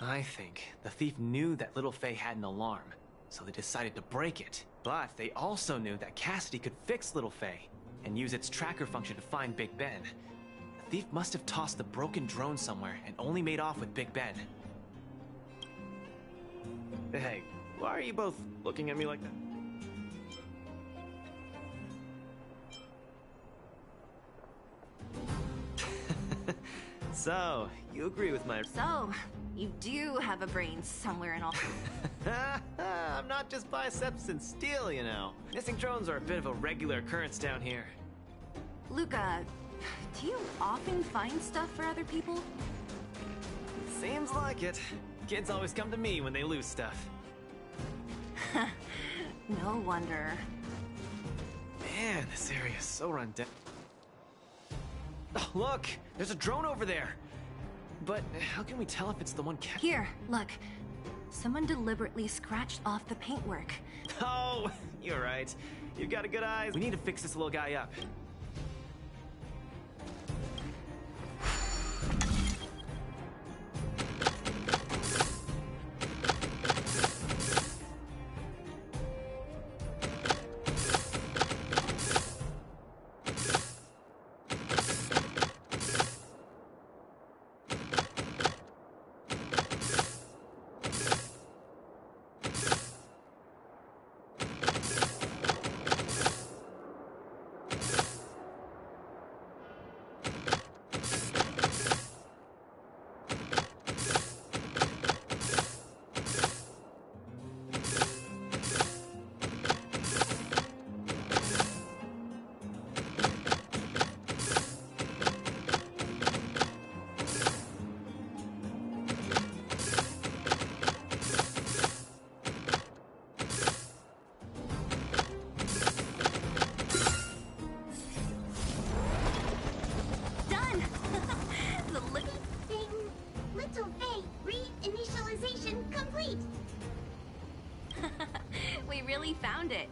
I think the thief knew that Little Faye had an alarm, so they decided to break it. But they also knew that Cassidy could fix Little Faye and use its tracker function to find Big Ben. The thief must have tossed the broken drone somewhere and only made off with Big Ben. Hey, why are you both looking at me like that? So, you agree with my— So, you do have a brain somewhere in all— I'm not just biceps and steel, you know. Missing drones are a bit of a regular occurrence down here. Luca, do you often find stuff for other people? Seems like it. Kids always come to me when they lose stuff. No wonder. Man, this area is so run down. Oh, look! There's a drone over there! But how can we tell if it's the one Here, look. Someone deliberately scratched off the paintwork. Oh, you're right. You've got a good eye. We need to fix this little guy up. Found it.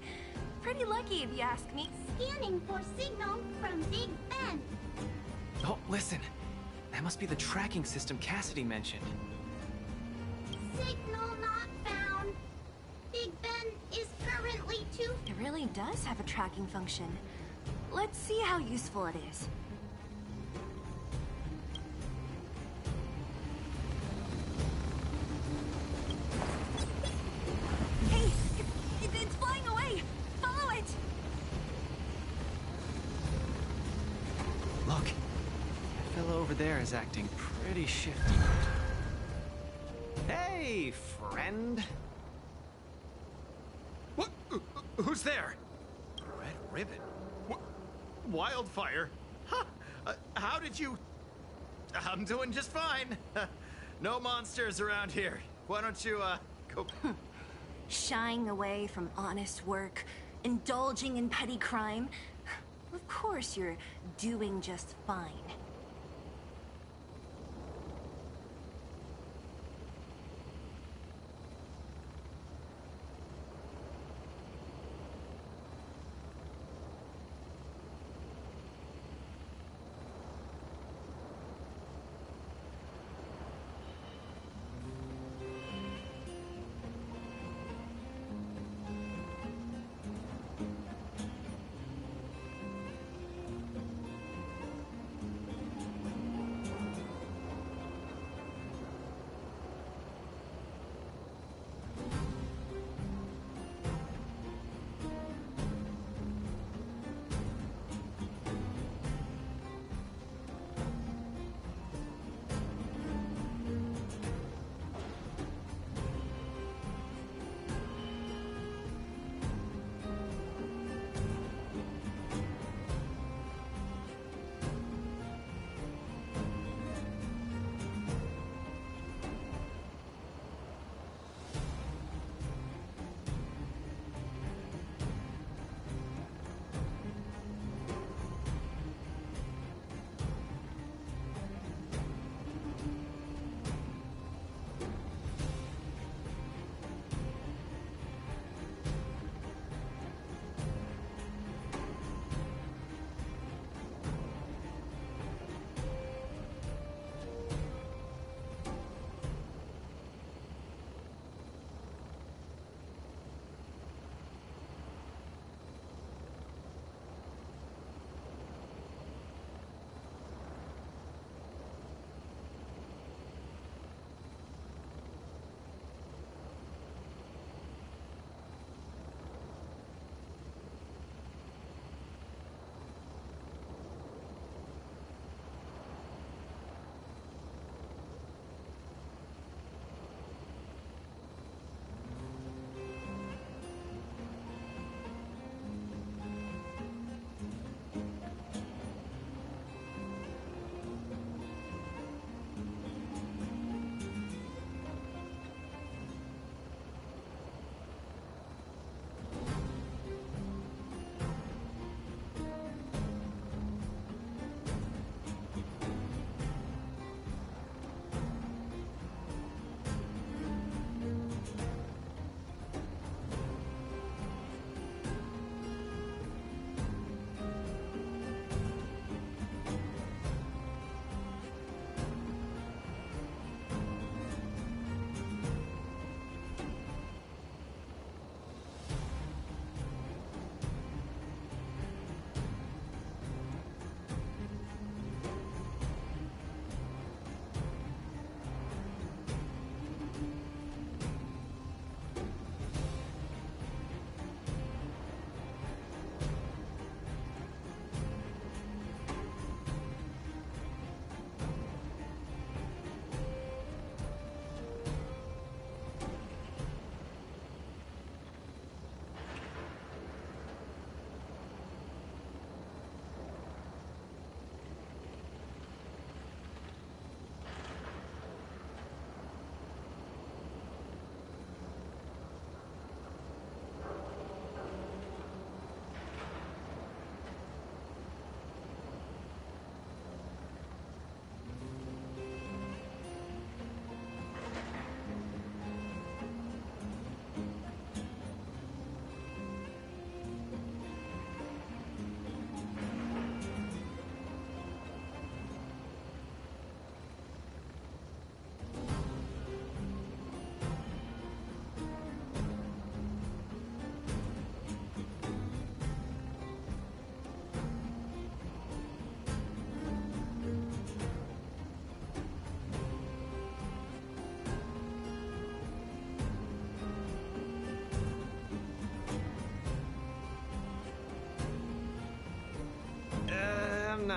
Pretty lucky, if you ask me. Scanning for signal from Big Ben. Oh, listen. That must be the tracking system Cassidy mentioned. Signal not found. Big Ben is currently too... It really does have a tracking function. Let's see how useful it is. It's flying away! Follow it! Look, that fellow over there is acting pretty shifty. Hey, friend! What? Who's there? Red Ribbon? Wildfire? Huh? How did you... I'm doing just fine. No monsters around here. Why don't you, go... Shying away from honest work, indulging in petty crime. Of course you're doing just fine.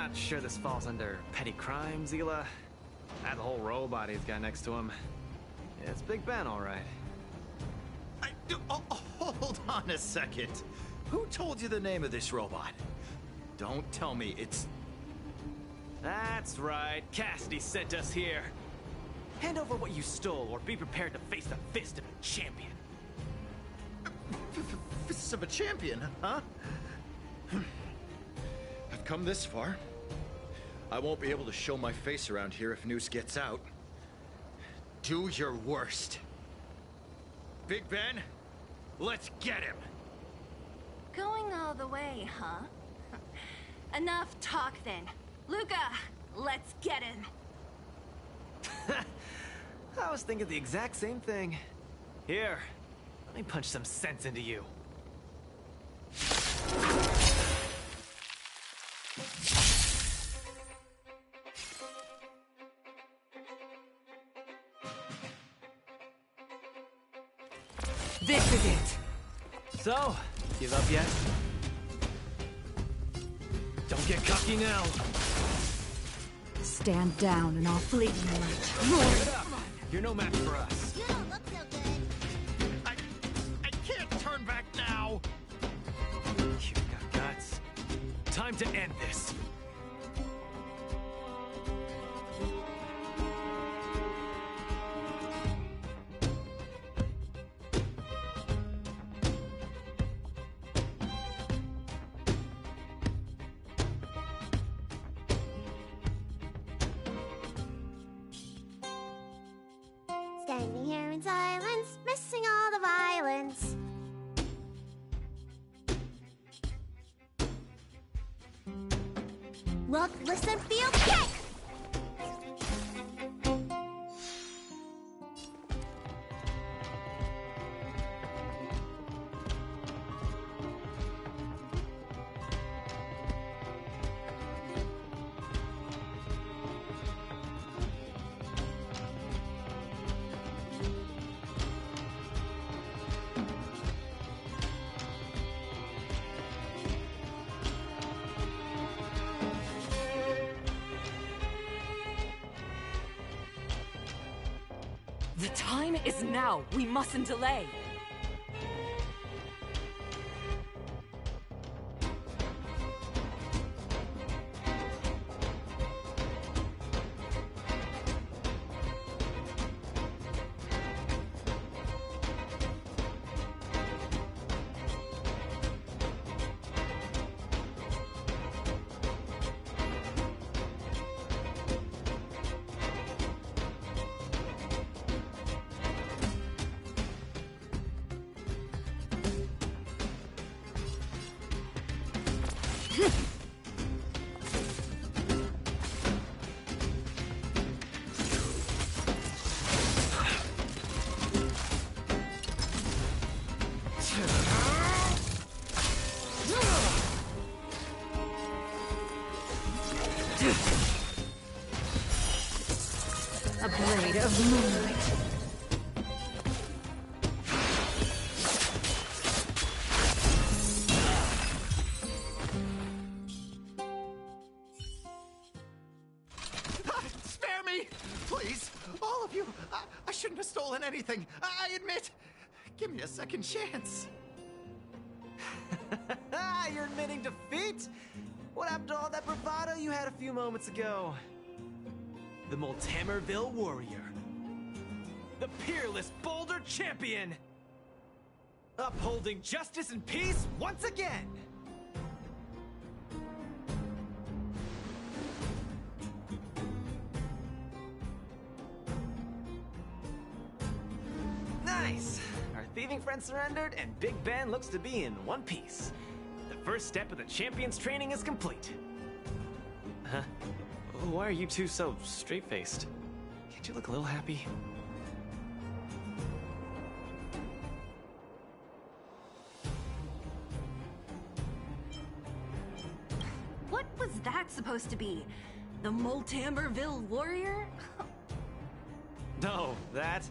not sure this falls under petty crime, Zila. That whole robot he's got next to him. It's Big Ben, all right. Hold on a second. Who told you the name of this robot? Don't tell me it's... That's right. Cassidy sent us here. Hand over what you stole, or be prepared to face the fist of a champion. Fists of a champion, huh? I've come this far. I won't be able to show my face around here if news gets out. Do your worst. Big Ben, let's get him! Going all the way, huh? Enough talk then. Luca, let's get him. I was thinking the exact same thing. Here, let me punch some sense into you. This is it. So, give up yet? Don't get cocky now. Stand down and I'll flea you like Get up! You're no match for us. You don't look so good. I can't turn back now! You got guts. Time to end this. Standing here in silence, missing all the violence. Look, listen, feel, kick! The time is now. We mustn't delay. A blade of moonlight. Spare me! Please! All of you! I shouldn't have stolen anything! I admit! Give me a second chance! You're admitting defeat? What happened to all that bravado you had a few moments ago? The Multamerville Warrior. The peerless Boulder Champion! Upholding justice and peace once again! Nice! Our thieving friend surrendered, and Big Ben looks to be in one piece. The first step of the champion's training is complete. Huh? Why are you two so straight-faced? Can't you look a little happy? What was that supposed to be? The Multamerville Warrior? No, that...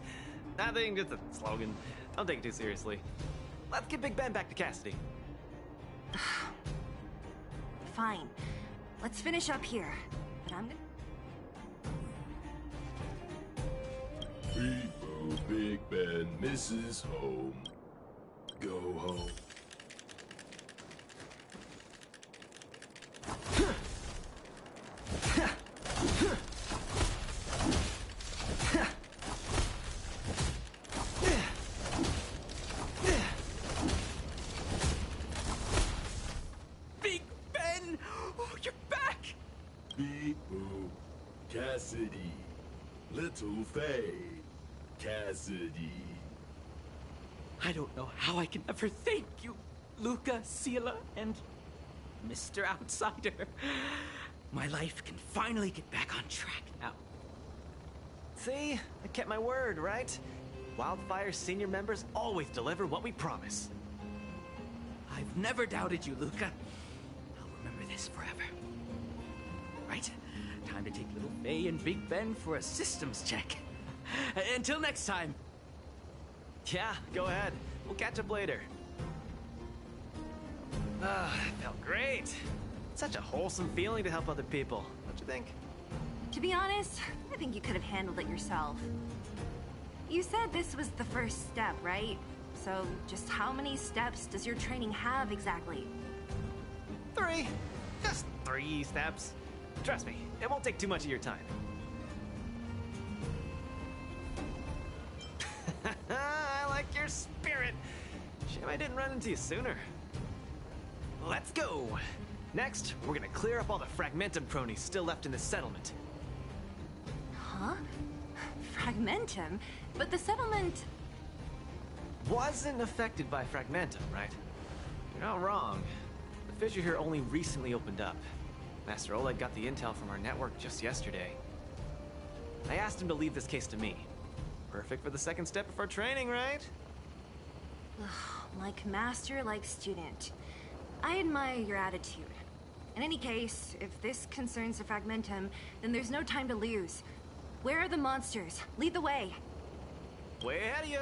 I think it's a slogan. Don't take it too seriously. Let's get Big Ben back to Cassidy. Fine. let's finish up here. But I'm gonna... People, Big Ben misses home. Go home. Big Ben! Oh, you're back! Beep boop. Cassidy. Little Faye. Cassidy. I don't know how I can ever thank you, Luca, Sela, and Mr. Outsider. My life can finally get back on track now. See? I kept my word, right? Wildfire's senior members always deliver what we promise. I've never doubted you, Luca. I'll remember this forever. Right? Time to take little Faye and Big Ben for a systems check. Until next time. Yeah, go ahead. We'll catch up later. Felt great. Such a wholesome feeling to help other people, don't you think? To be honest, I think you could have handled it yourself. You said this was the first step, right? So, just how many steps does your training have exactly? 3. Just 3 steps. Trust me, it won't take too much of your time. I like your spirit. Shame I didn't run into you sooner. Let's go. Next, we're gonna clear up all the Fragmentum cronies still left in the settlement. Huh? Fragmentum? But the settlement... wasn't affected by Fragmentum, right? You're not wrong. The fissure here only recently opened up. Master Oleg got the intel from our network just yesterday. I asked him to leave this case to me. Perfect for the second step of our training, right? Like master, like student. I admire your attitude. In any case, if this concerns the Fragmentum, then there's no time to lose. Where are the monsters? Lead the way. Way ahead of you.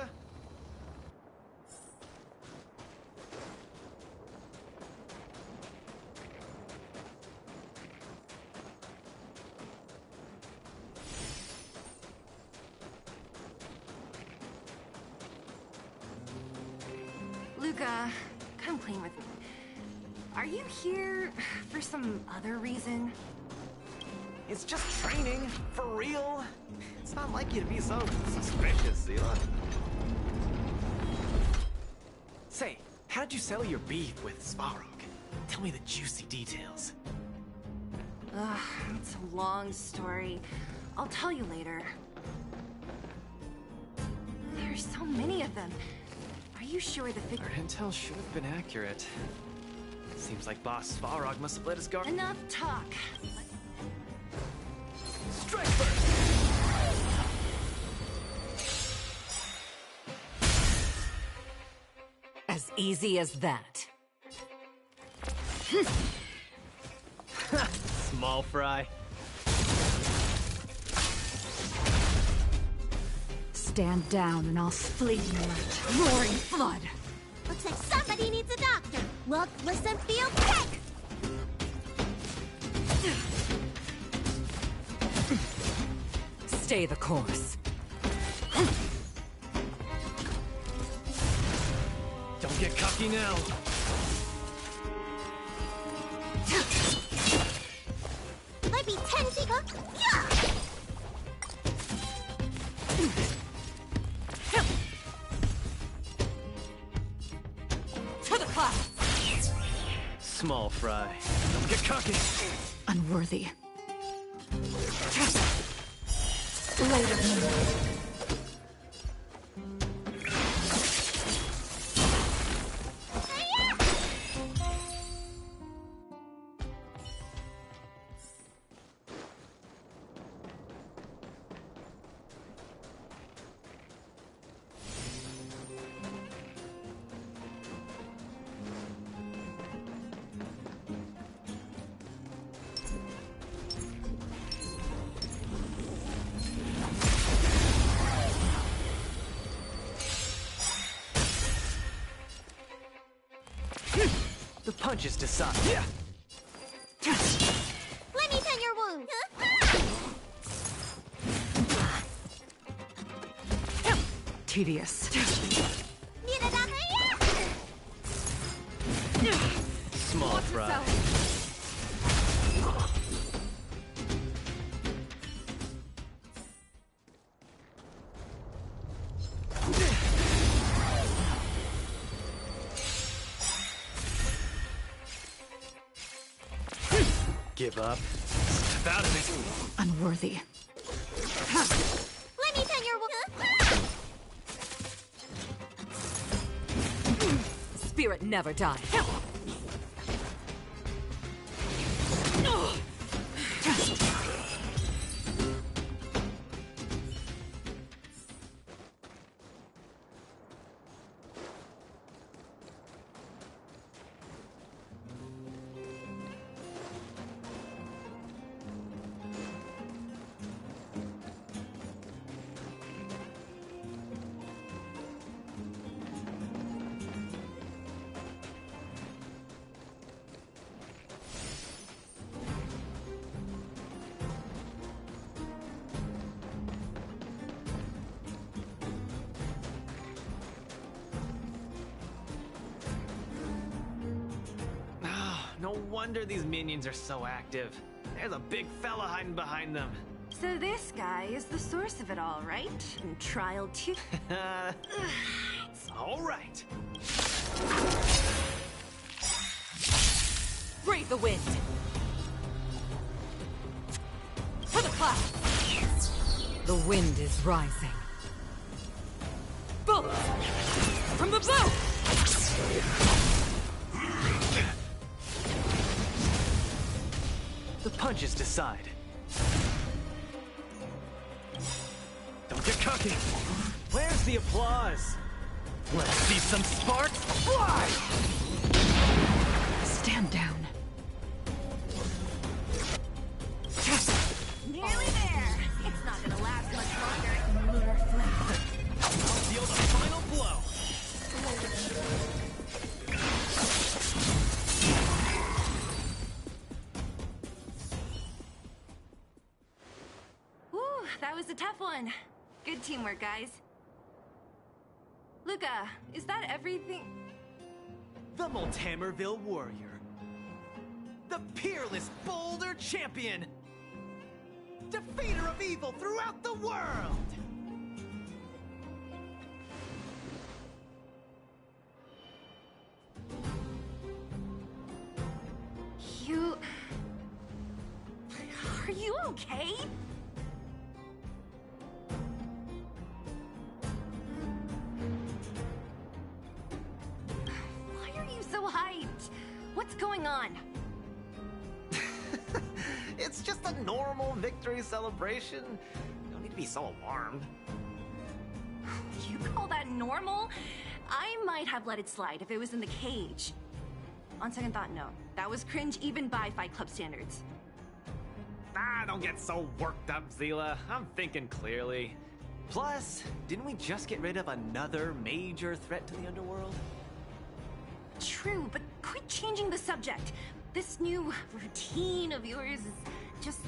Luca, come clean with me. Are you here for some other reason? It's just training, for real. It's not like you to be so suspicious, Sela. Say, how'd you settle your beef with Svarog? Tell me the juicy details. Ugh, it's a long story. I'll tell you later. There's so many of them. Are you sure the Our intel should have been accurate. Seems like Boss Svarog must have let us go. Enough talk. Strike first! As easy as that. Small fry. Stand down and I'll flame you like roaring flood. Looks like somebody needs a doctor. Look, listen, feel, kick! Stay the course. Don't get cocky now. Might be 10 feet. Yeah! To the class! Small fry. Don't get cocky. Unworthy. Later. The punches decide. Yeah. tedious. Small fry. Give up. Step out of it. Unworthy. Let me tell your Spirit never dies. No wonder these minions are so active. There's a big fella hiding behind them. So this guy is the source of it all, right? In Trial 2. All right. Breathe the wind. For the clouds. The wind is rising. Bullets from the blue. The punches decide. Don't get cocky. Where's the applause? Let's see some sparks fly! Stand down. Nearly there. It's not gonna last much longer. Lunar flame. I'll deal the final blow. Whew, that was a tough one. Good teamwork, guys. Luca, is that everything? The Multamerville Warrior. The peerless Boulder Champion. Defeater of evil throughout the world. You... Are you okay? Why are you so hyped? What's going on? It's just a normal victory celebration. No need to be so alarmed. You call that normal? I might have let it slide if it was in the cage. On second thought, no. That was cringe even by Fight Club standards. Don't get so worked up, Zila. I'm thinking clearly. Plus, didn't we just get rid of another major threat to the underworld? True, but quit changing the subject. This new routine of yours is just...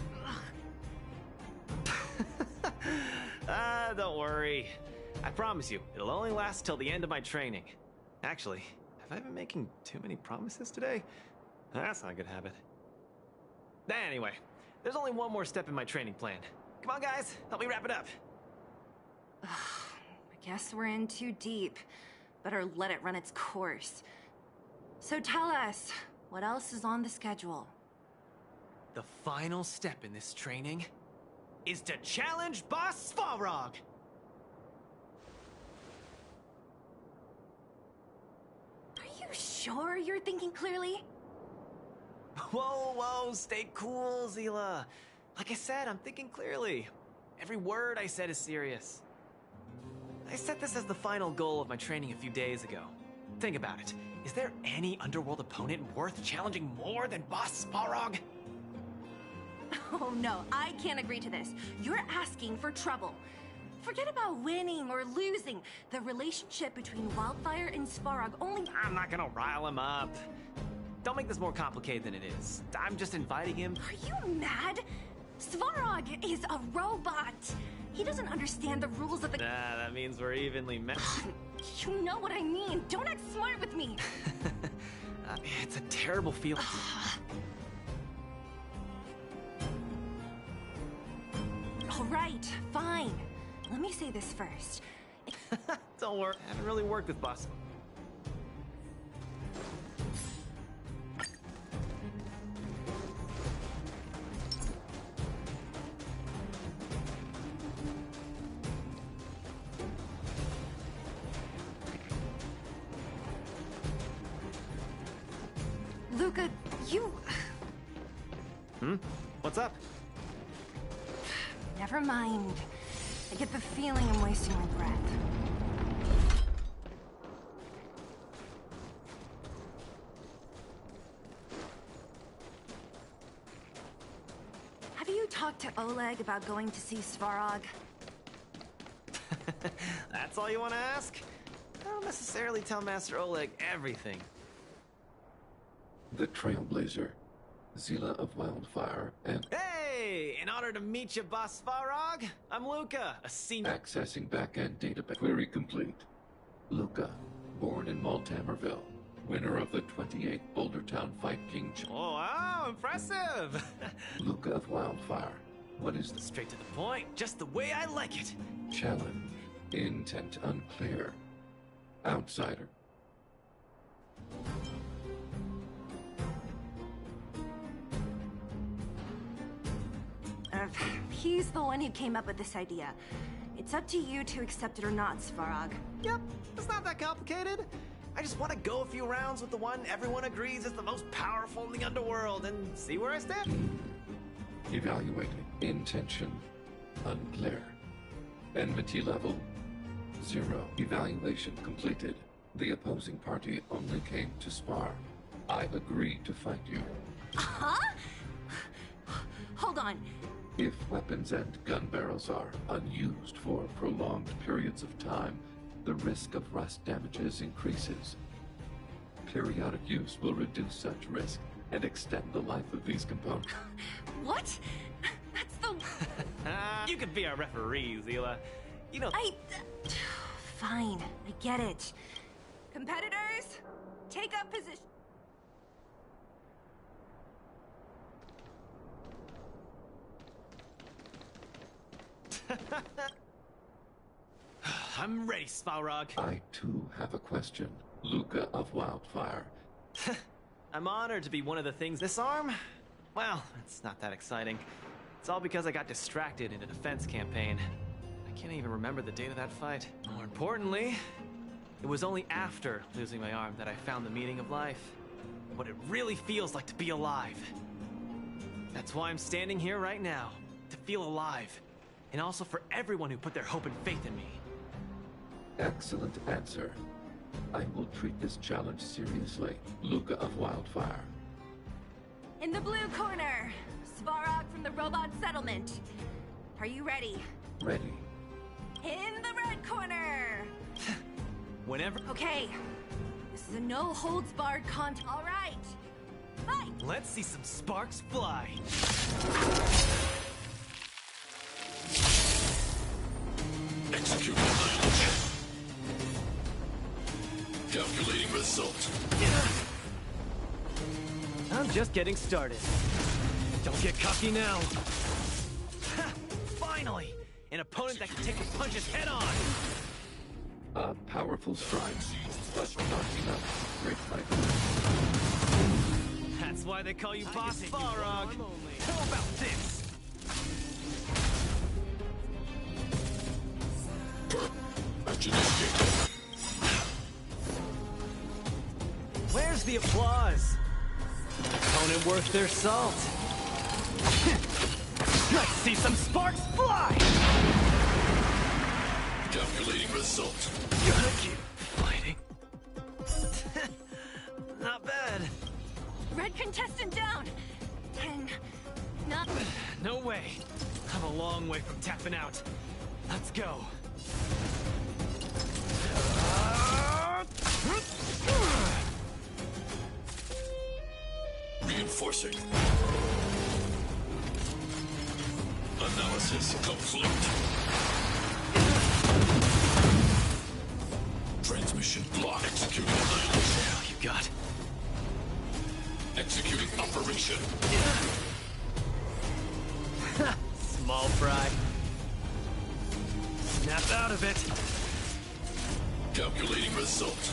Don't worry. I promise you, it'll only last till the end of my training. Actually, have I been making too many promises today? That's not a good habit. Anyway, there's only one more step in my training plan. Come on, guys, help me wrap it up. I guess we're in too deep. Better let it run its course. So tell us, what else is on the schedule? The final step in this training is to challenge Boss Svarog! Are you sure you're thinking clearly? Whoa, stay cool, Zila. Like I said, I'm thinking clearly. Every word I said is serious. I set this as the final goal of my training a few days ago. Think about it. Is there any underworld opponent worth challenging more than Boss Svarog? Oh no, I can't agree to this. You're asking for trouble. Forget about winning or losing. The relationship between Wildfire and Svarog only... I'm not gonna rile him up. Don't make this more complicated than it is. I'm just inviting him... Are you mad? Svarog is a robot. He doesn't understand the rules of the... Nah, that means we're evenly matched. You know what I mean. Don't act smart with me. It's a terrible feeling. All right, fine. Let me say this first. Don't worry, I haven't really worked with Boss. Luca, you... What's up? Never mind. I get the feeling I'm wasting my breath. Have you talked to Oleg about going to see Svarog? That's all you want to ask? I don't necessarily tell Master Oleg everything. The Trailblazer, Zila of Wildfire, and... Hey! In honor to meet you, Boss Svarog, I'm Luca, a senior... Accessing back-end database. Query complete. Luca, born in Maltamerville, winner of the 28th Bouldertown Fight King... Oh, wow, impressive! Luca of Wildfire, what is the... Straight to the point, just the way I like it. Challenge. Intent unclear. Outsider. He's the one who came up with this idea. It's up to you to accept it or not, Svarog. Yep, it's not that complicated. I just want to go a few rounds with the one everyone agrees is the most powerful in the underworld and see where I stand. Evaluating. Intention unclear. Enmity level 0. Evaluation completed. The opposing party only came to spar. I agree to fight you. Huh? Hold on. If weapons and gun barrels are unused for prolonged periods of time, the risk of rust damages increases. Periodic use will reduce such risk and extend the life of these components. What? That's the... You could be our referee, Zila. You know... Fine, I get it. Competitors, take up position. I'm ready, Svarog. I too have a question. Luca of Wildfire. I'm honored to be one of the things. This arm? Well, it's not that exciting. It's all because I got distracted in a defense campaign. I can't even remember the date of that fight. More importantly, it was only after losing my arm that I found the meaning of life. What it really feels like to be alive. That's why I'm standing here right now. To feel alive. And also for everyone who put their hope and faith in me. Excellent answer. I will treat this challenge seriously. Luca of Wildfire. In the blue corner, Svarog from the robot settlement. Are you ready? Ready. In the red corner! Whenever... Okay. This is a no-holds-barred contest. All right. Fight! Let's see some sparks fly. Execute mileage. Calculating result. I'm just getting started. Don't get cocky now. Finally! An opponent that can take the punches head on! A powerful strike, but not enough to break my back. That's why they call you Boss Svarog. How about this? Where's the applause? Opponent worth their salt. Let's see some sparks fly! Calculating result. Gotta keep fighting. Not bad. Red contestant down. And not... No way. I'm a long way from tapping out. Let's go. Reinforcing. Analysis complete. Transmission block. Executing annihilation. You got. Executing operation. Small fry. Snap out of it. Calculating result.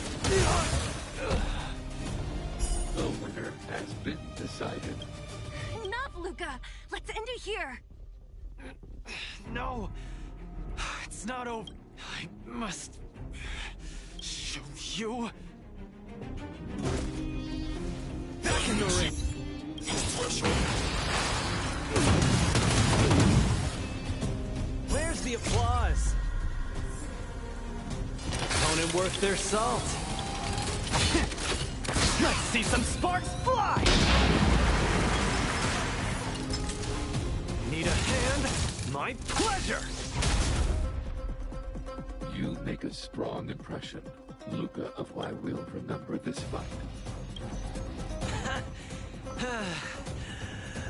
The winner has been decided. Enough, Luca! Let's end it here! No! It's not over. I must show you. Back in the ring. Where's the applause? Opponent worth their salt. Let's see some sparks fly! Need a hand? My pleasure! You make a strong impression, Luca, of why we'll remember this fight.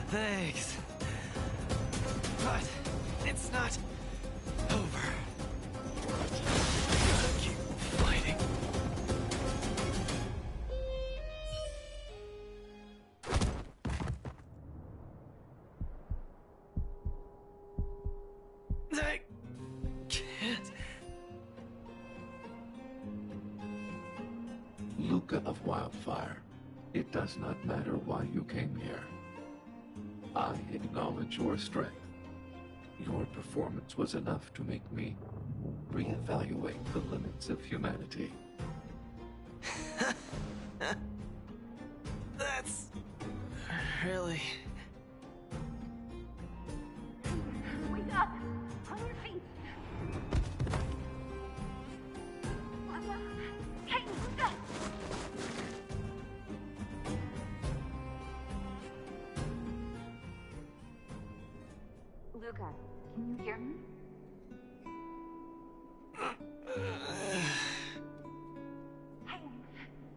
Thanks. But it's not over. Gotta keep fighting. I can't. Luca of Wildfire, it does not matter why you came here. I acknowledge your strength. Your performance was enough to make me reevaluate the limits of humanity. That's really... Wake up! On your feet! Hey, Luca! Luca, can you hear me?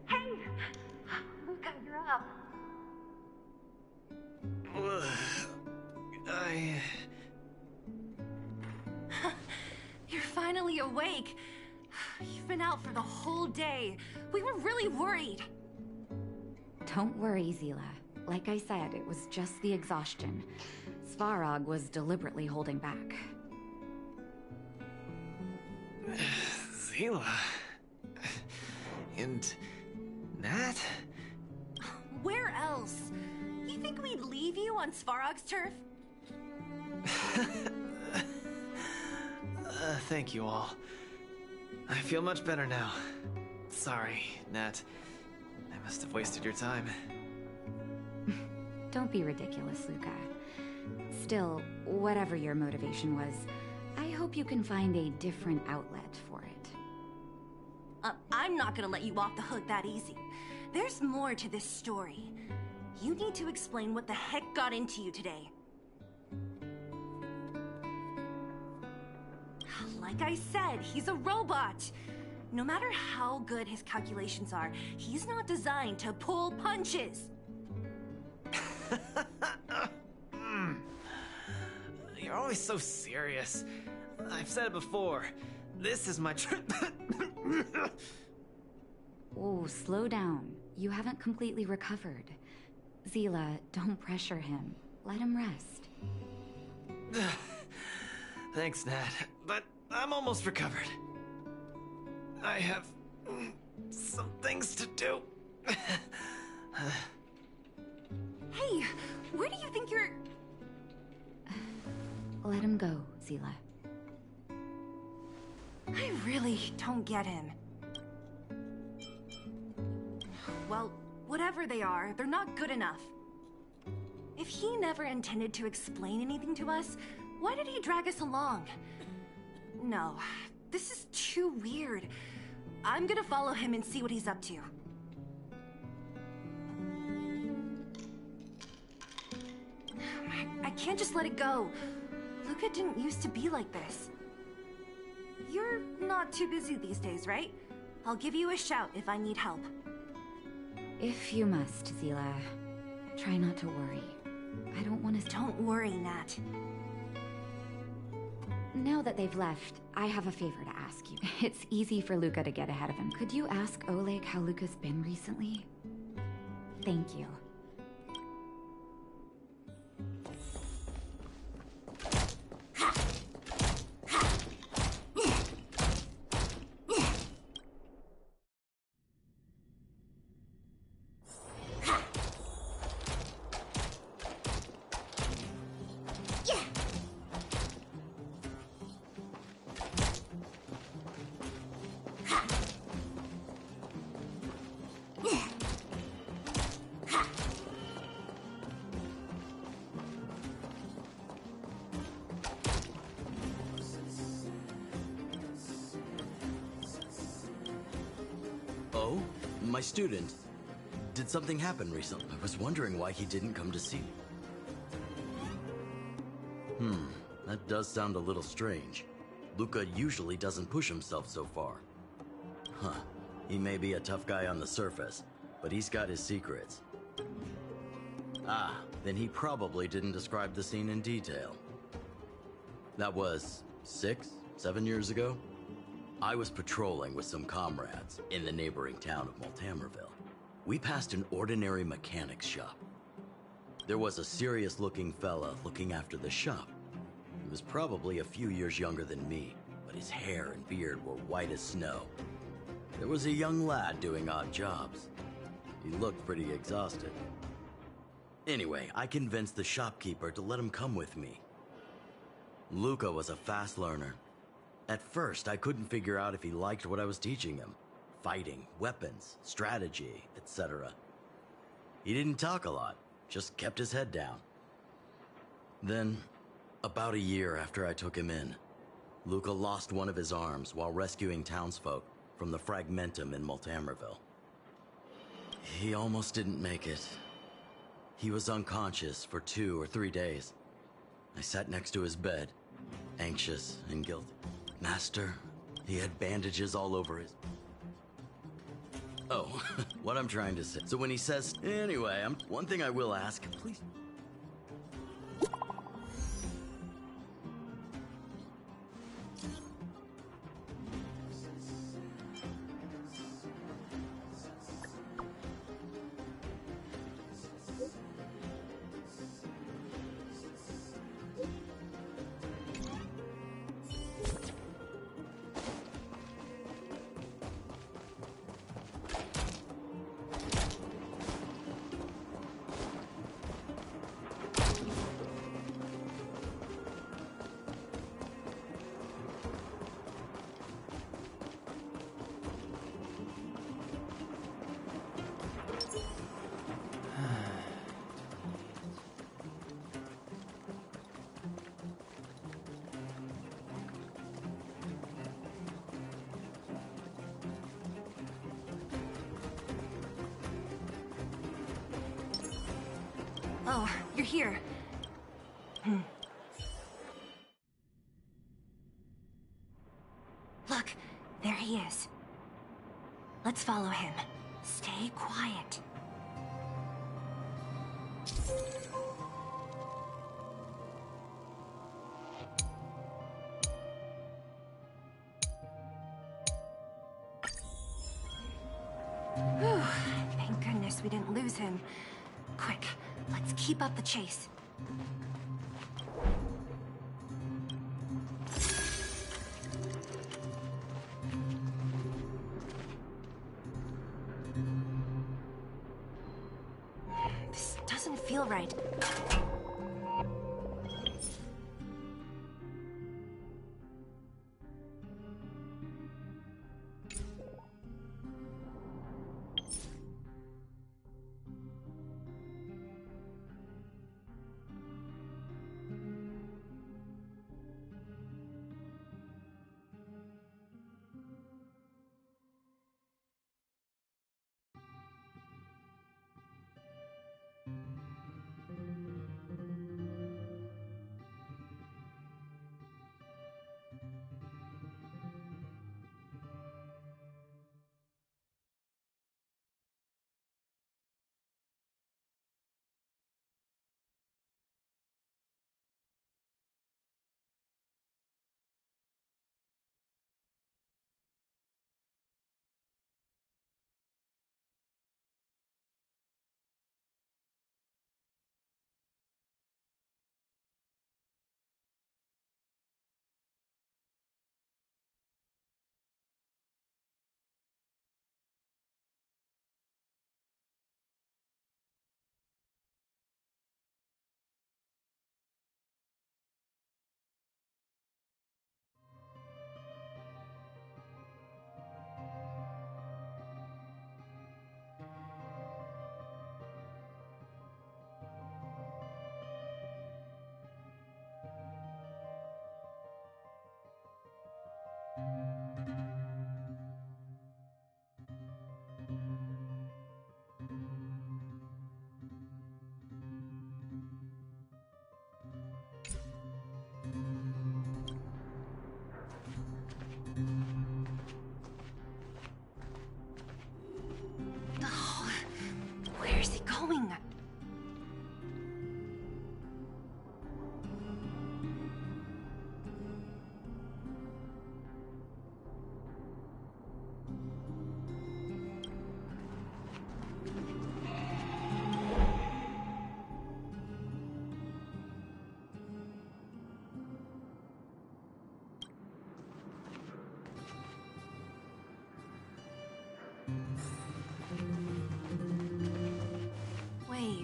Hey! Luca, you're up! You're finally awake! You've been out for the whole day. We were really worried. Don't worry, Zila. Like I said, it was just the exhaustion. Svarog was deliberately holding back. Zila... And... Nat? Where else? You think we'd leave you on Svarog's turf? Thank you all. I feel much better now. Sorry, Nat. I must have wasted your time. Don't be ridiculous, Luca. Still, whatever your motivation was, I hope you can find a different outlet for it. I'm not gonna let you off the hook that easy. There's more to this story. You need to explain what the heck got into you today. Like I said, he's a robot. No matter how good his calculations are, he's not designed to pull punches. You're always so serious. I've said it before. This is my trip. Oh, slow down. You haven't completely recovered. Zila, don't pressure him. Let him rest. Thanks, Nat. But I'm almost recovered. I have some things to do. Hey, where do you think you're... Let him go, Zila. I really don't get him. Well, whatever they are, they're not good enough. If he never intended to explain anything to us, why did he drag us along? No, this is too weird. I'm gonna follow him and see what he's up to. I can't just let it go. Luca didn't used to be like this. You're not too busy these days, right? I'll give you a shout if I need help. If you must, Zila. Try not to worry. I don't want to... Don't worry, Nat. Now that they've left, I have a favor to ask you. It's easy for Luca to get ahead of him. Could you ask Oleg how Luca's been recently? Thank you. Oh? My student. Did something happen recently? I was wondering why he didn't come to see me. That does sound a little strange. Luca usually doesn't push himself so far. Huh. He may be a tough guy on the surface, but he's got his secrets. Ah, then he probably didn't describe the scene in detail. That was 6, 7 years ago? I was patrolling with some comrades in the neighboring town of Multamerville. We passed an ordinary mechanic's shop. There was a serious-looking fella looking after the shop. He was probably a few years younger than me, but his hair and beard were white as snow. There was a young lad doing odd jobs. He looked pretty exhausted. Anyway, I convinced the shopkeeper to let him come with me. Luca was a fast learner. At first, I couldn't figure out if he liked what I was teaching him. Fighting, weapons, strategy, etc. He didn't talk a lot, just kept his head down. Then, about a year after I took him in, Luca lost one of his arms while rescuing townsfolk from the Fragmentum in Multamerville. He almost didn't make it. He was unconscious for 2 or 3 days. I sat next to his bed, anxious and guilty. Master, he had bandages all over his... Oh, what I'm trying to say. So when he says, anyway, one thing I will ask, please... Oh, you're here. Look, there he is. Let's follow him. Stay quiet. Whew, thank goodness we didn't lose him. Quick, let's keep up the chase. This doesn't feel right.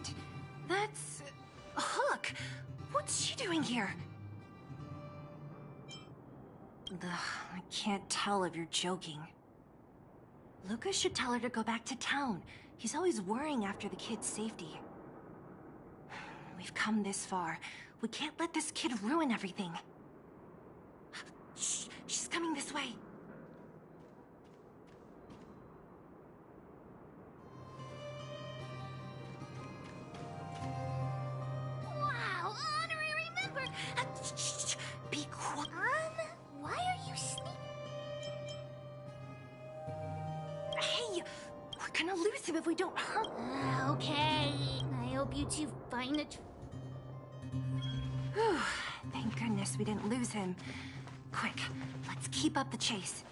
Wait, that's... Hook! What's she doing here? Ugh, I can't tell if you're joking. Lucas should tell her to go back to town. He's always worrying after the kid's safety. We've come this far. We can't let this kid ruin everything. Shh, she's coming this way. Wow, honorary member! Shh, be quiet. Why are you sneaking? Hey, we're gonna lose him if we don't hurt. Okay, I hope you two find the... Whew, thank goodness we didn't lose him. Quick, let's keep up the chase.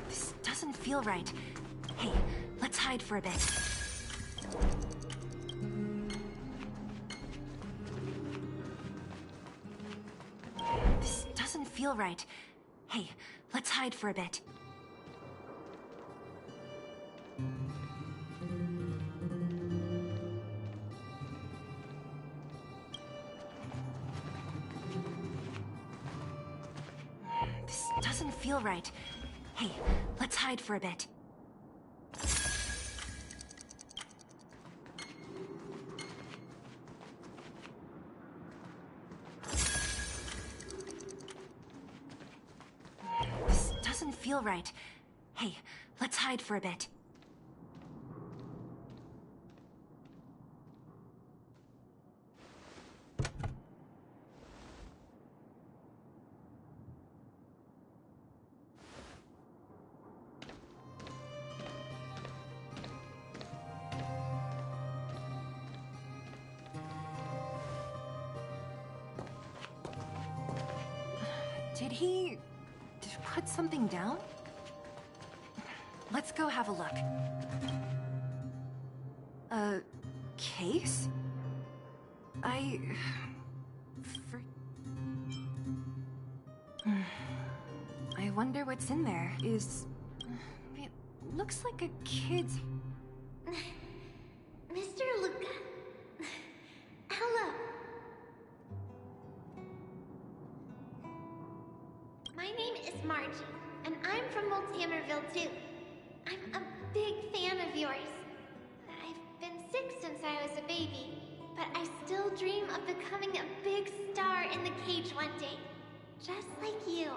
This doesn't feel right. Hey, let's hide for a bit. This doesn't feel right. Hey, let's hide for a bit. This doesn't feel right. Hey, let's hide for a bit. This doesn't feel right. Hey, let's hide for a bit. Did he put something down? Let's go have a look. A case? I wonder what's in there. It looks like a kid's... Mr. Luca. Hello. My name is Margie, and I'm from Multimerville too. I'm a big fan of yours. I've been sick since I was a baby, but I still dream of becoming a big star in the cage one day, just like you.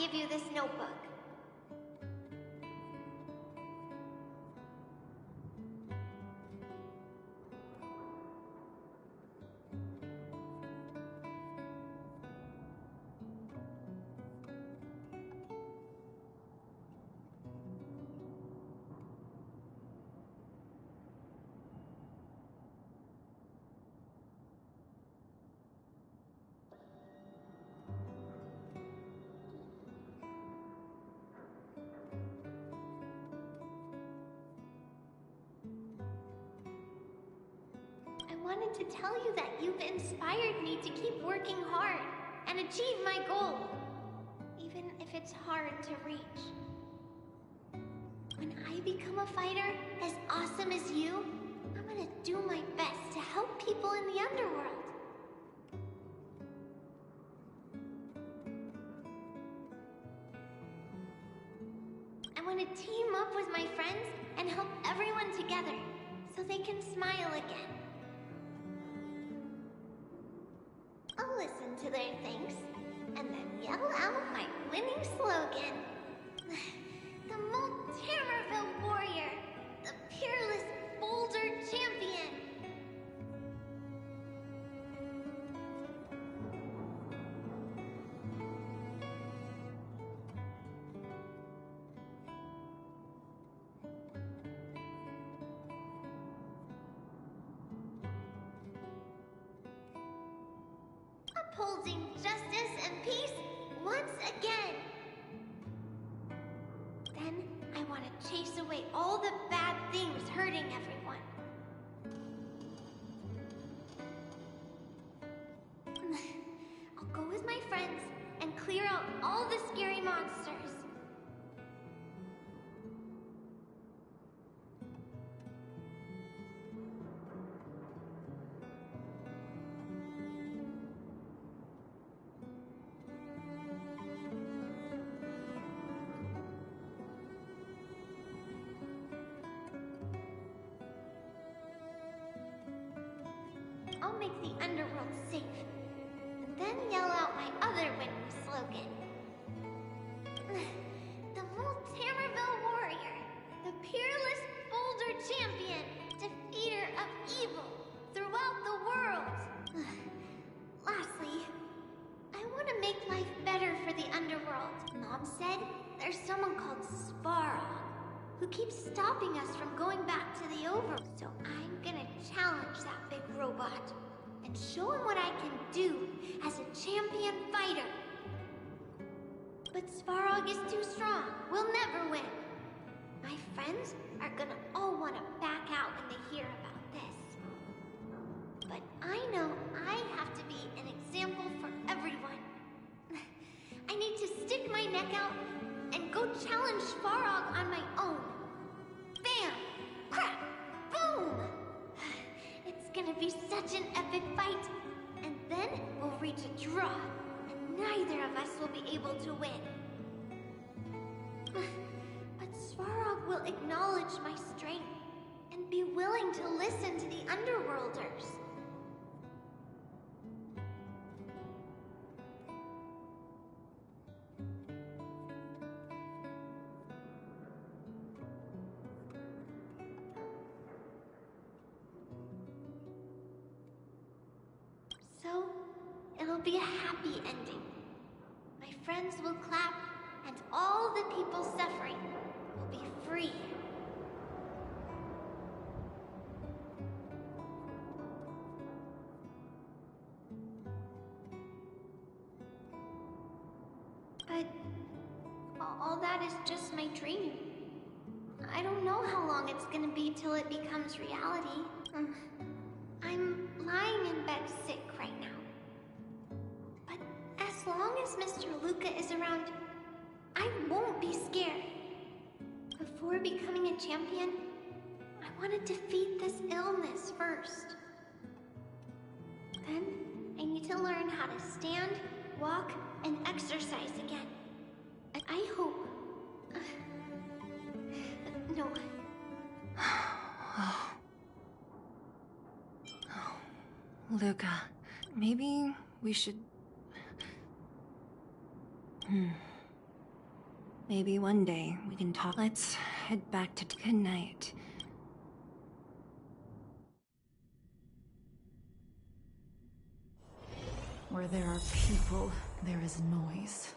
give you this notebook. I wanted to tell you that you've inspired me to keep working hard and achieve my goal, even if it's hard to reach. When I become a fighter as awesome as you, I'm gonna do my best to help people in the underworld. I want to team up with my friends and help everyone together so they can smile again. I'll listen to their thanks, and then yell out my winning slogan. The Moltemerville Warrior, the peerless Boulder Champion. Upholding justice and peace once again. Then I want to chase away all the bad things hurting everyone. I'll go with my friends and clear out all the scary monsters. I'll make the underworld safe, and then yell out my other winning slogan. The Moltemerville Warrior, the peerless Boulder Champion, defeater of evil throughout the world. Lastly, I want to make life better for the underworld. Mom said there's someone called Svarog who keeps stopping us from going back to the overworld. So I'm gonna challenge that big robot and show him what I can do as a champion fighter. But Svarog is too strong. We'll never win. My friends are gonna all want to back out when they hear about this. But I know I have to be an example for everyone. I need to stick my neck out and go challenge Svarog on my own. Bam! Crap! Boom! It's gonna be such an epic fight. And then we'll reach a draw, and neither of us will be able to win. But Svarog will acknowledge my strength and be willing to listen to the Underworlders. So, it'll be a happy ending. My friends will clap, and all the people suffering will be free. But all that is just my dream. I don't know how long it's gonna be till it becomes reality. I'm lying in bed sick right now. But as long as Mr. Luca is around, I won't be scared. Before becoming a champion, I want to defeat this illness first. Then, I need to learn how to stand, walk, and exercise again. And I hope... no. Luca, maybe we should... Maybe one day we can talk. Let's head back to good night. Where there are people, there is noise.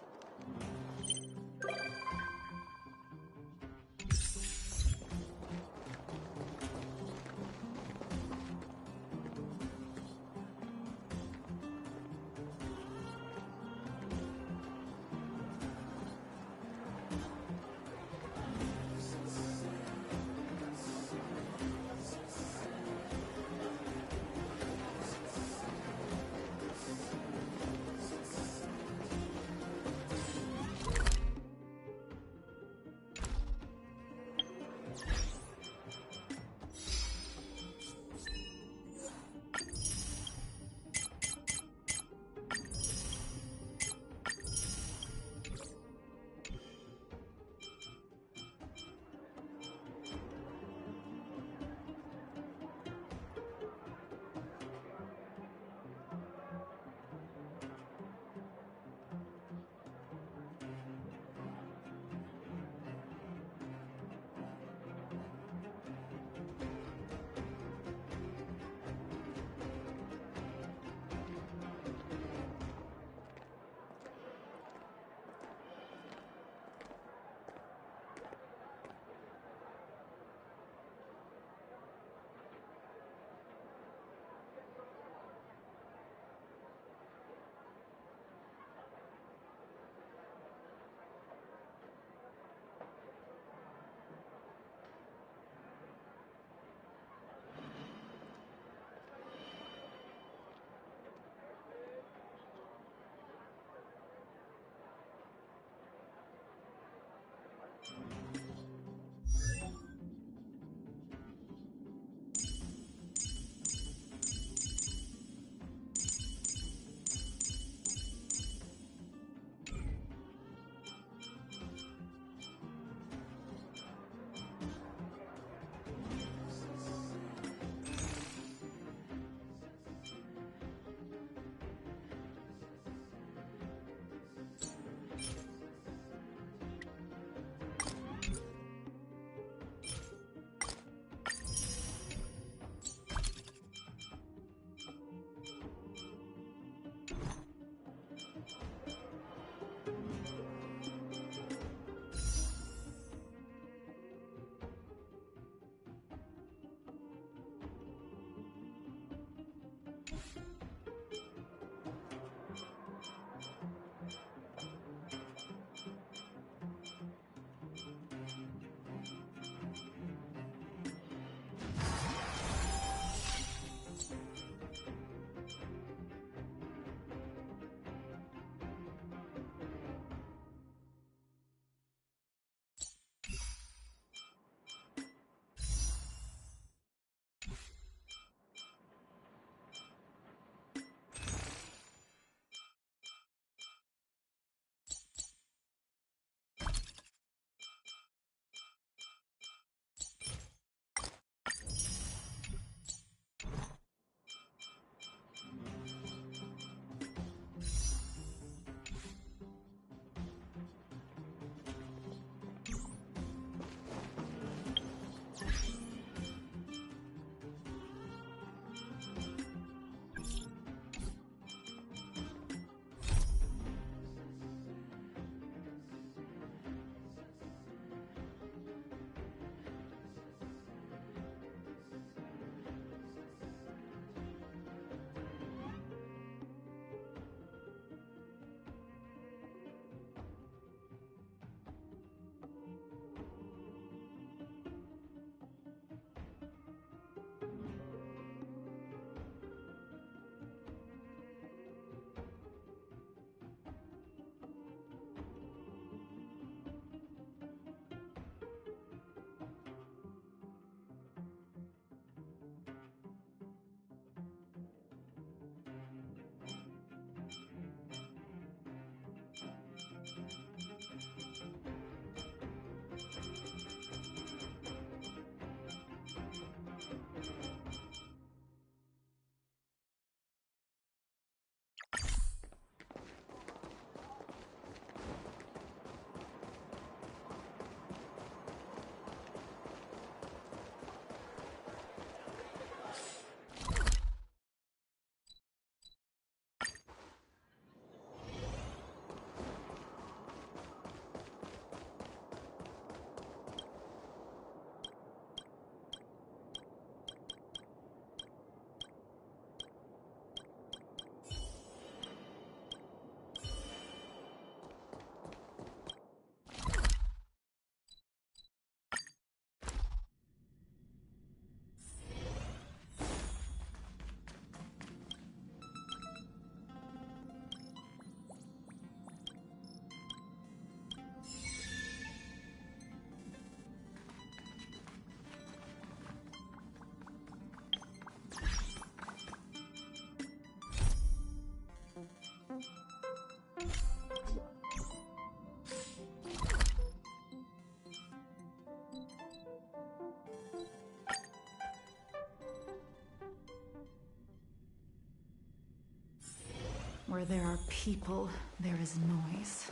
Where there are people, there is noise.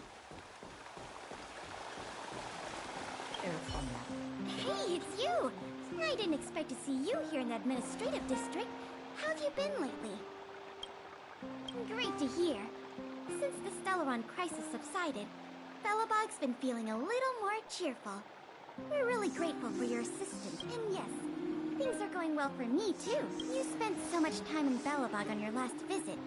Hey, it's you! I didn't expect to see you here in the administrative district. How have you been lately? Great to hear. Since the Stellaron crisis subsided, Belobog's been feeling a little more cheerful. We're really grateful for your assistance, and yes, things are going well for me too. You spent so much time in Belobog on your last visit.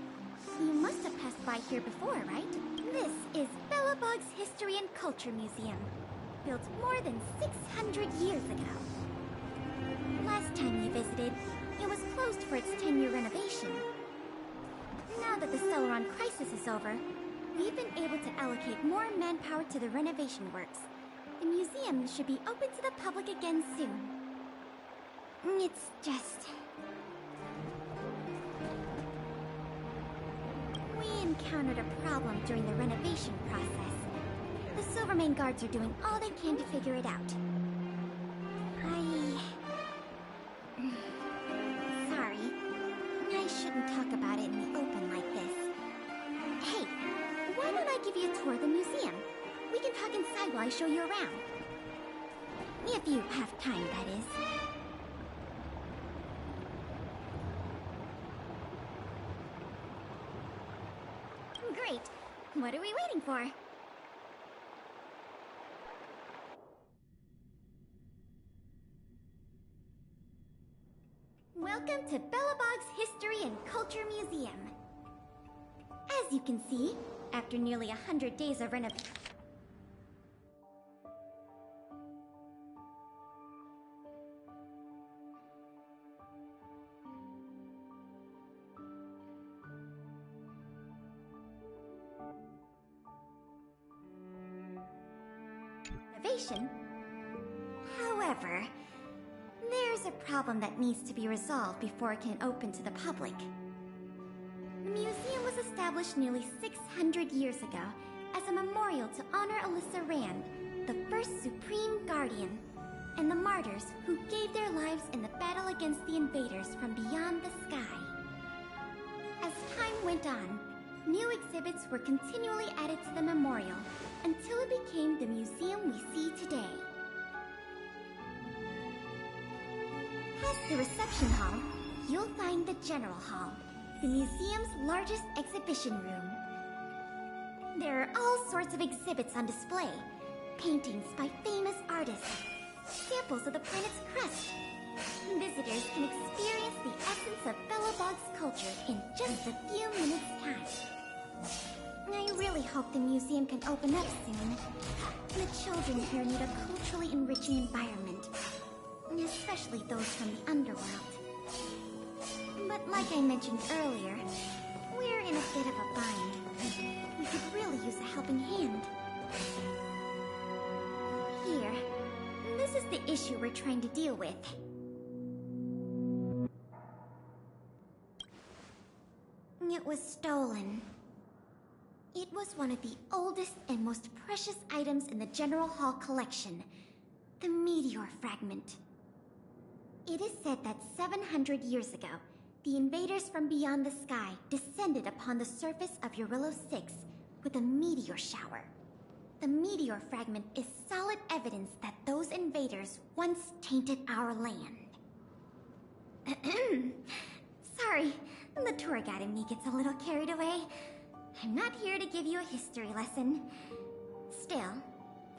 You must have passed by here before, right? This is Belobog's History and Culture Museum, built more than 600 years ago. Last time you visited, it was closed for its 10-year renovation. Now that the Stellaron crisis is over, we've been able to allocate more manpower to the renovation works. The museum should be open to the public again soon. It's just... we encountered a problem during the renovation process. The Silvermane guards are doing all they can to figure it out. Sorry. I shouldn't talk about it in the open like this. Hey, why don't I give you a tour of the museum? We can talk inside while I show you around. If you have time, that is. Great. What are we waiting for? Welcome to Belobog's History and Culture Museum. As you can see, after nearly 100 days of renovation... However, there's a problem that needs to be resolved before it can open to the public. The museum was established nearly 600 years ago as a memorial to honor Alyssa Rand, the first Supreme Guardian, and the martyrs who gave their lives in the battle against the invaders from beyond the sky. As time went on, new exhibits were continually added to the memorial until it became the museum we see today. Past the reception hall, you'll find the General Hall, the museum's largest exhibition room. There are all sorts of exhibits on display. Paintings by famous artists, samples of the planet's crust. Visitors can experience the essence of Belobog's culture in just a few minutes' time. I really hope the museum can open up soon. The children here need a culturally enriching environment, especially those from the underworld. But like I mentioned earlier, we're in a bit of a bind. We could really use a helping hand. Here, this is the issue we're trying to deal with. It was stolen. It was one of the oldest and most precious items in the General Hall collection, the meteor fragment. It is said that 700 years ago, the invaders from beyond the sky descended upon the surface of Eurillo 6 with a meteor shower. The meteor fragment is solid evidence that those invaders once tainted our land. Sorry, the tour guide in me gets a little carried away. I'm not here to give you a history lesson. Still,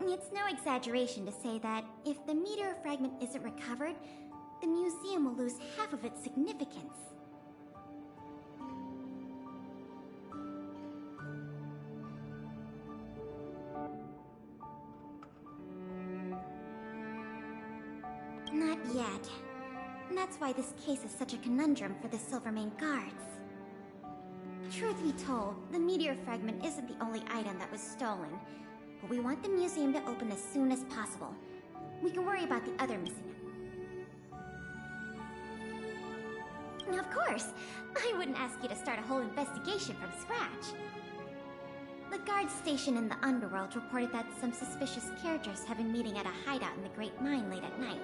it's no exaggeration to say that if the meteor fragment isn't recovered, the museum will lose half of its significance. Not yet. That's why this case is such a conundrum for the Silvermane guards. Truth be told, the meteor fragment isn't the only item that was stolen, but we want the museum to open as soon as possible. We can worry about the other missing. Of course! I wouldn't ask you to start a whole investigation from scratch. The guards stationed in the underworld reported that some suspicious characters have been meeting at a hideout in the Great Mine late at night.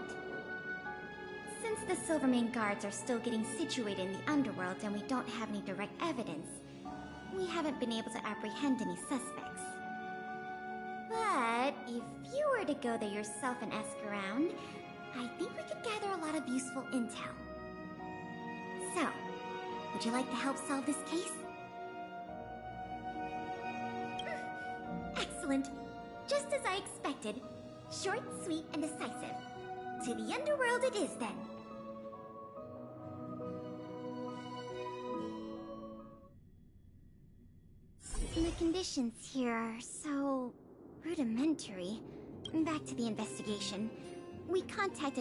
Since the Silvermane guards are still getting situated in the underworld and we don't have any direct evidence, we haven't been able to apprehend any suspects. But if you were to go there yourself and ask around, I think we could gather a lot of useful intel. So, would you like to help solve this case? Excellent. Just as I expected. Short, sweet, and decisive. To the underworld it is, then. The conditions here are so rudimentary. Back to the investigation. We contacted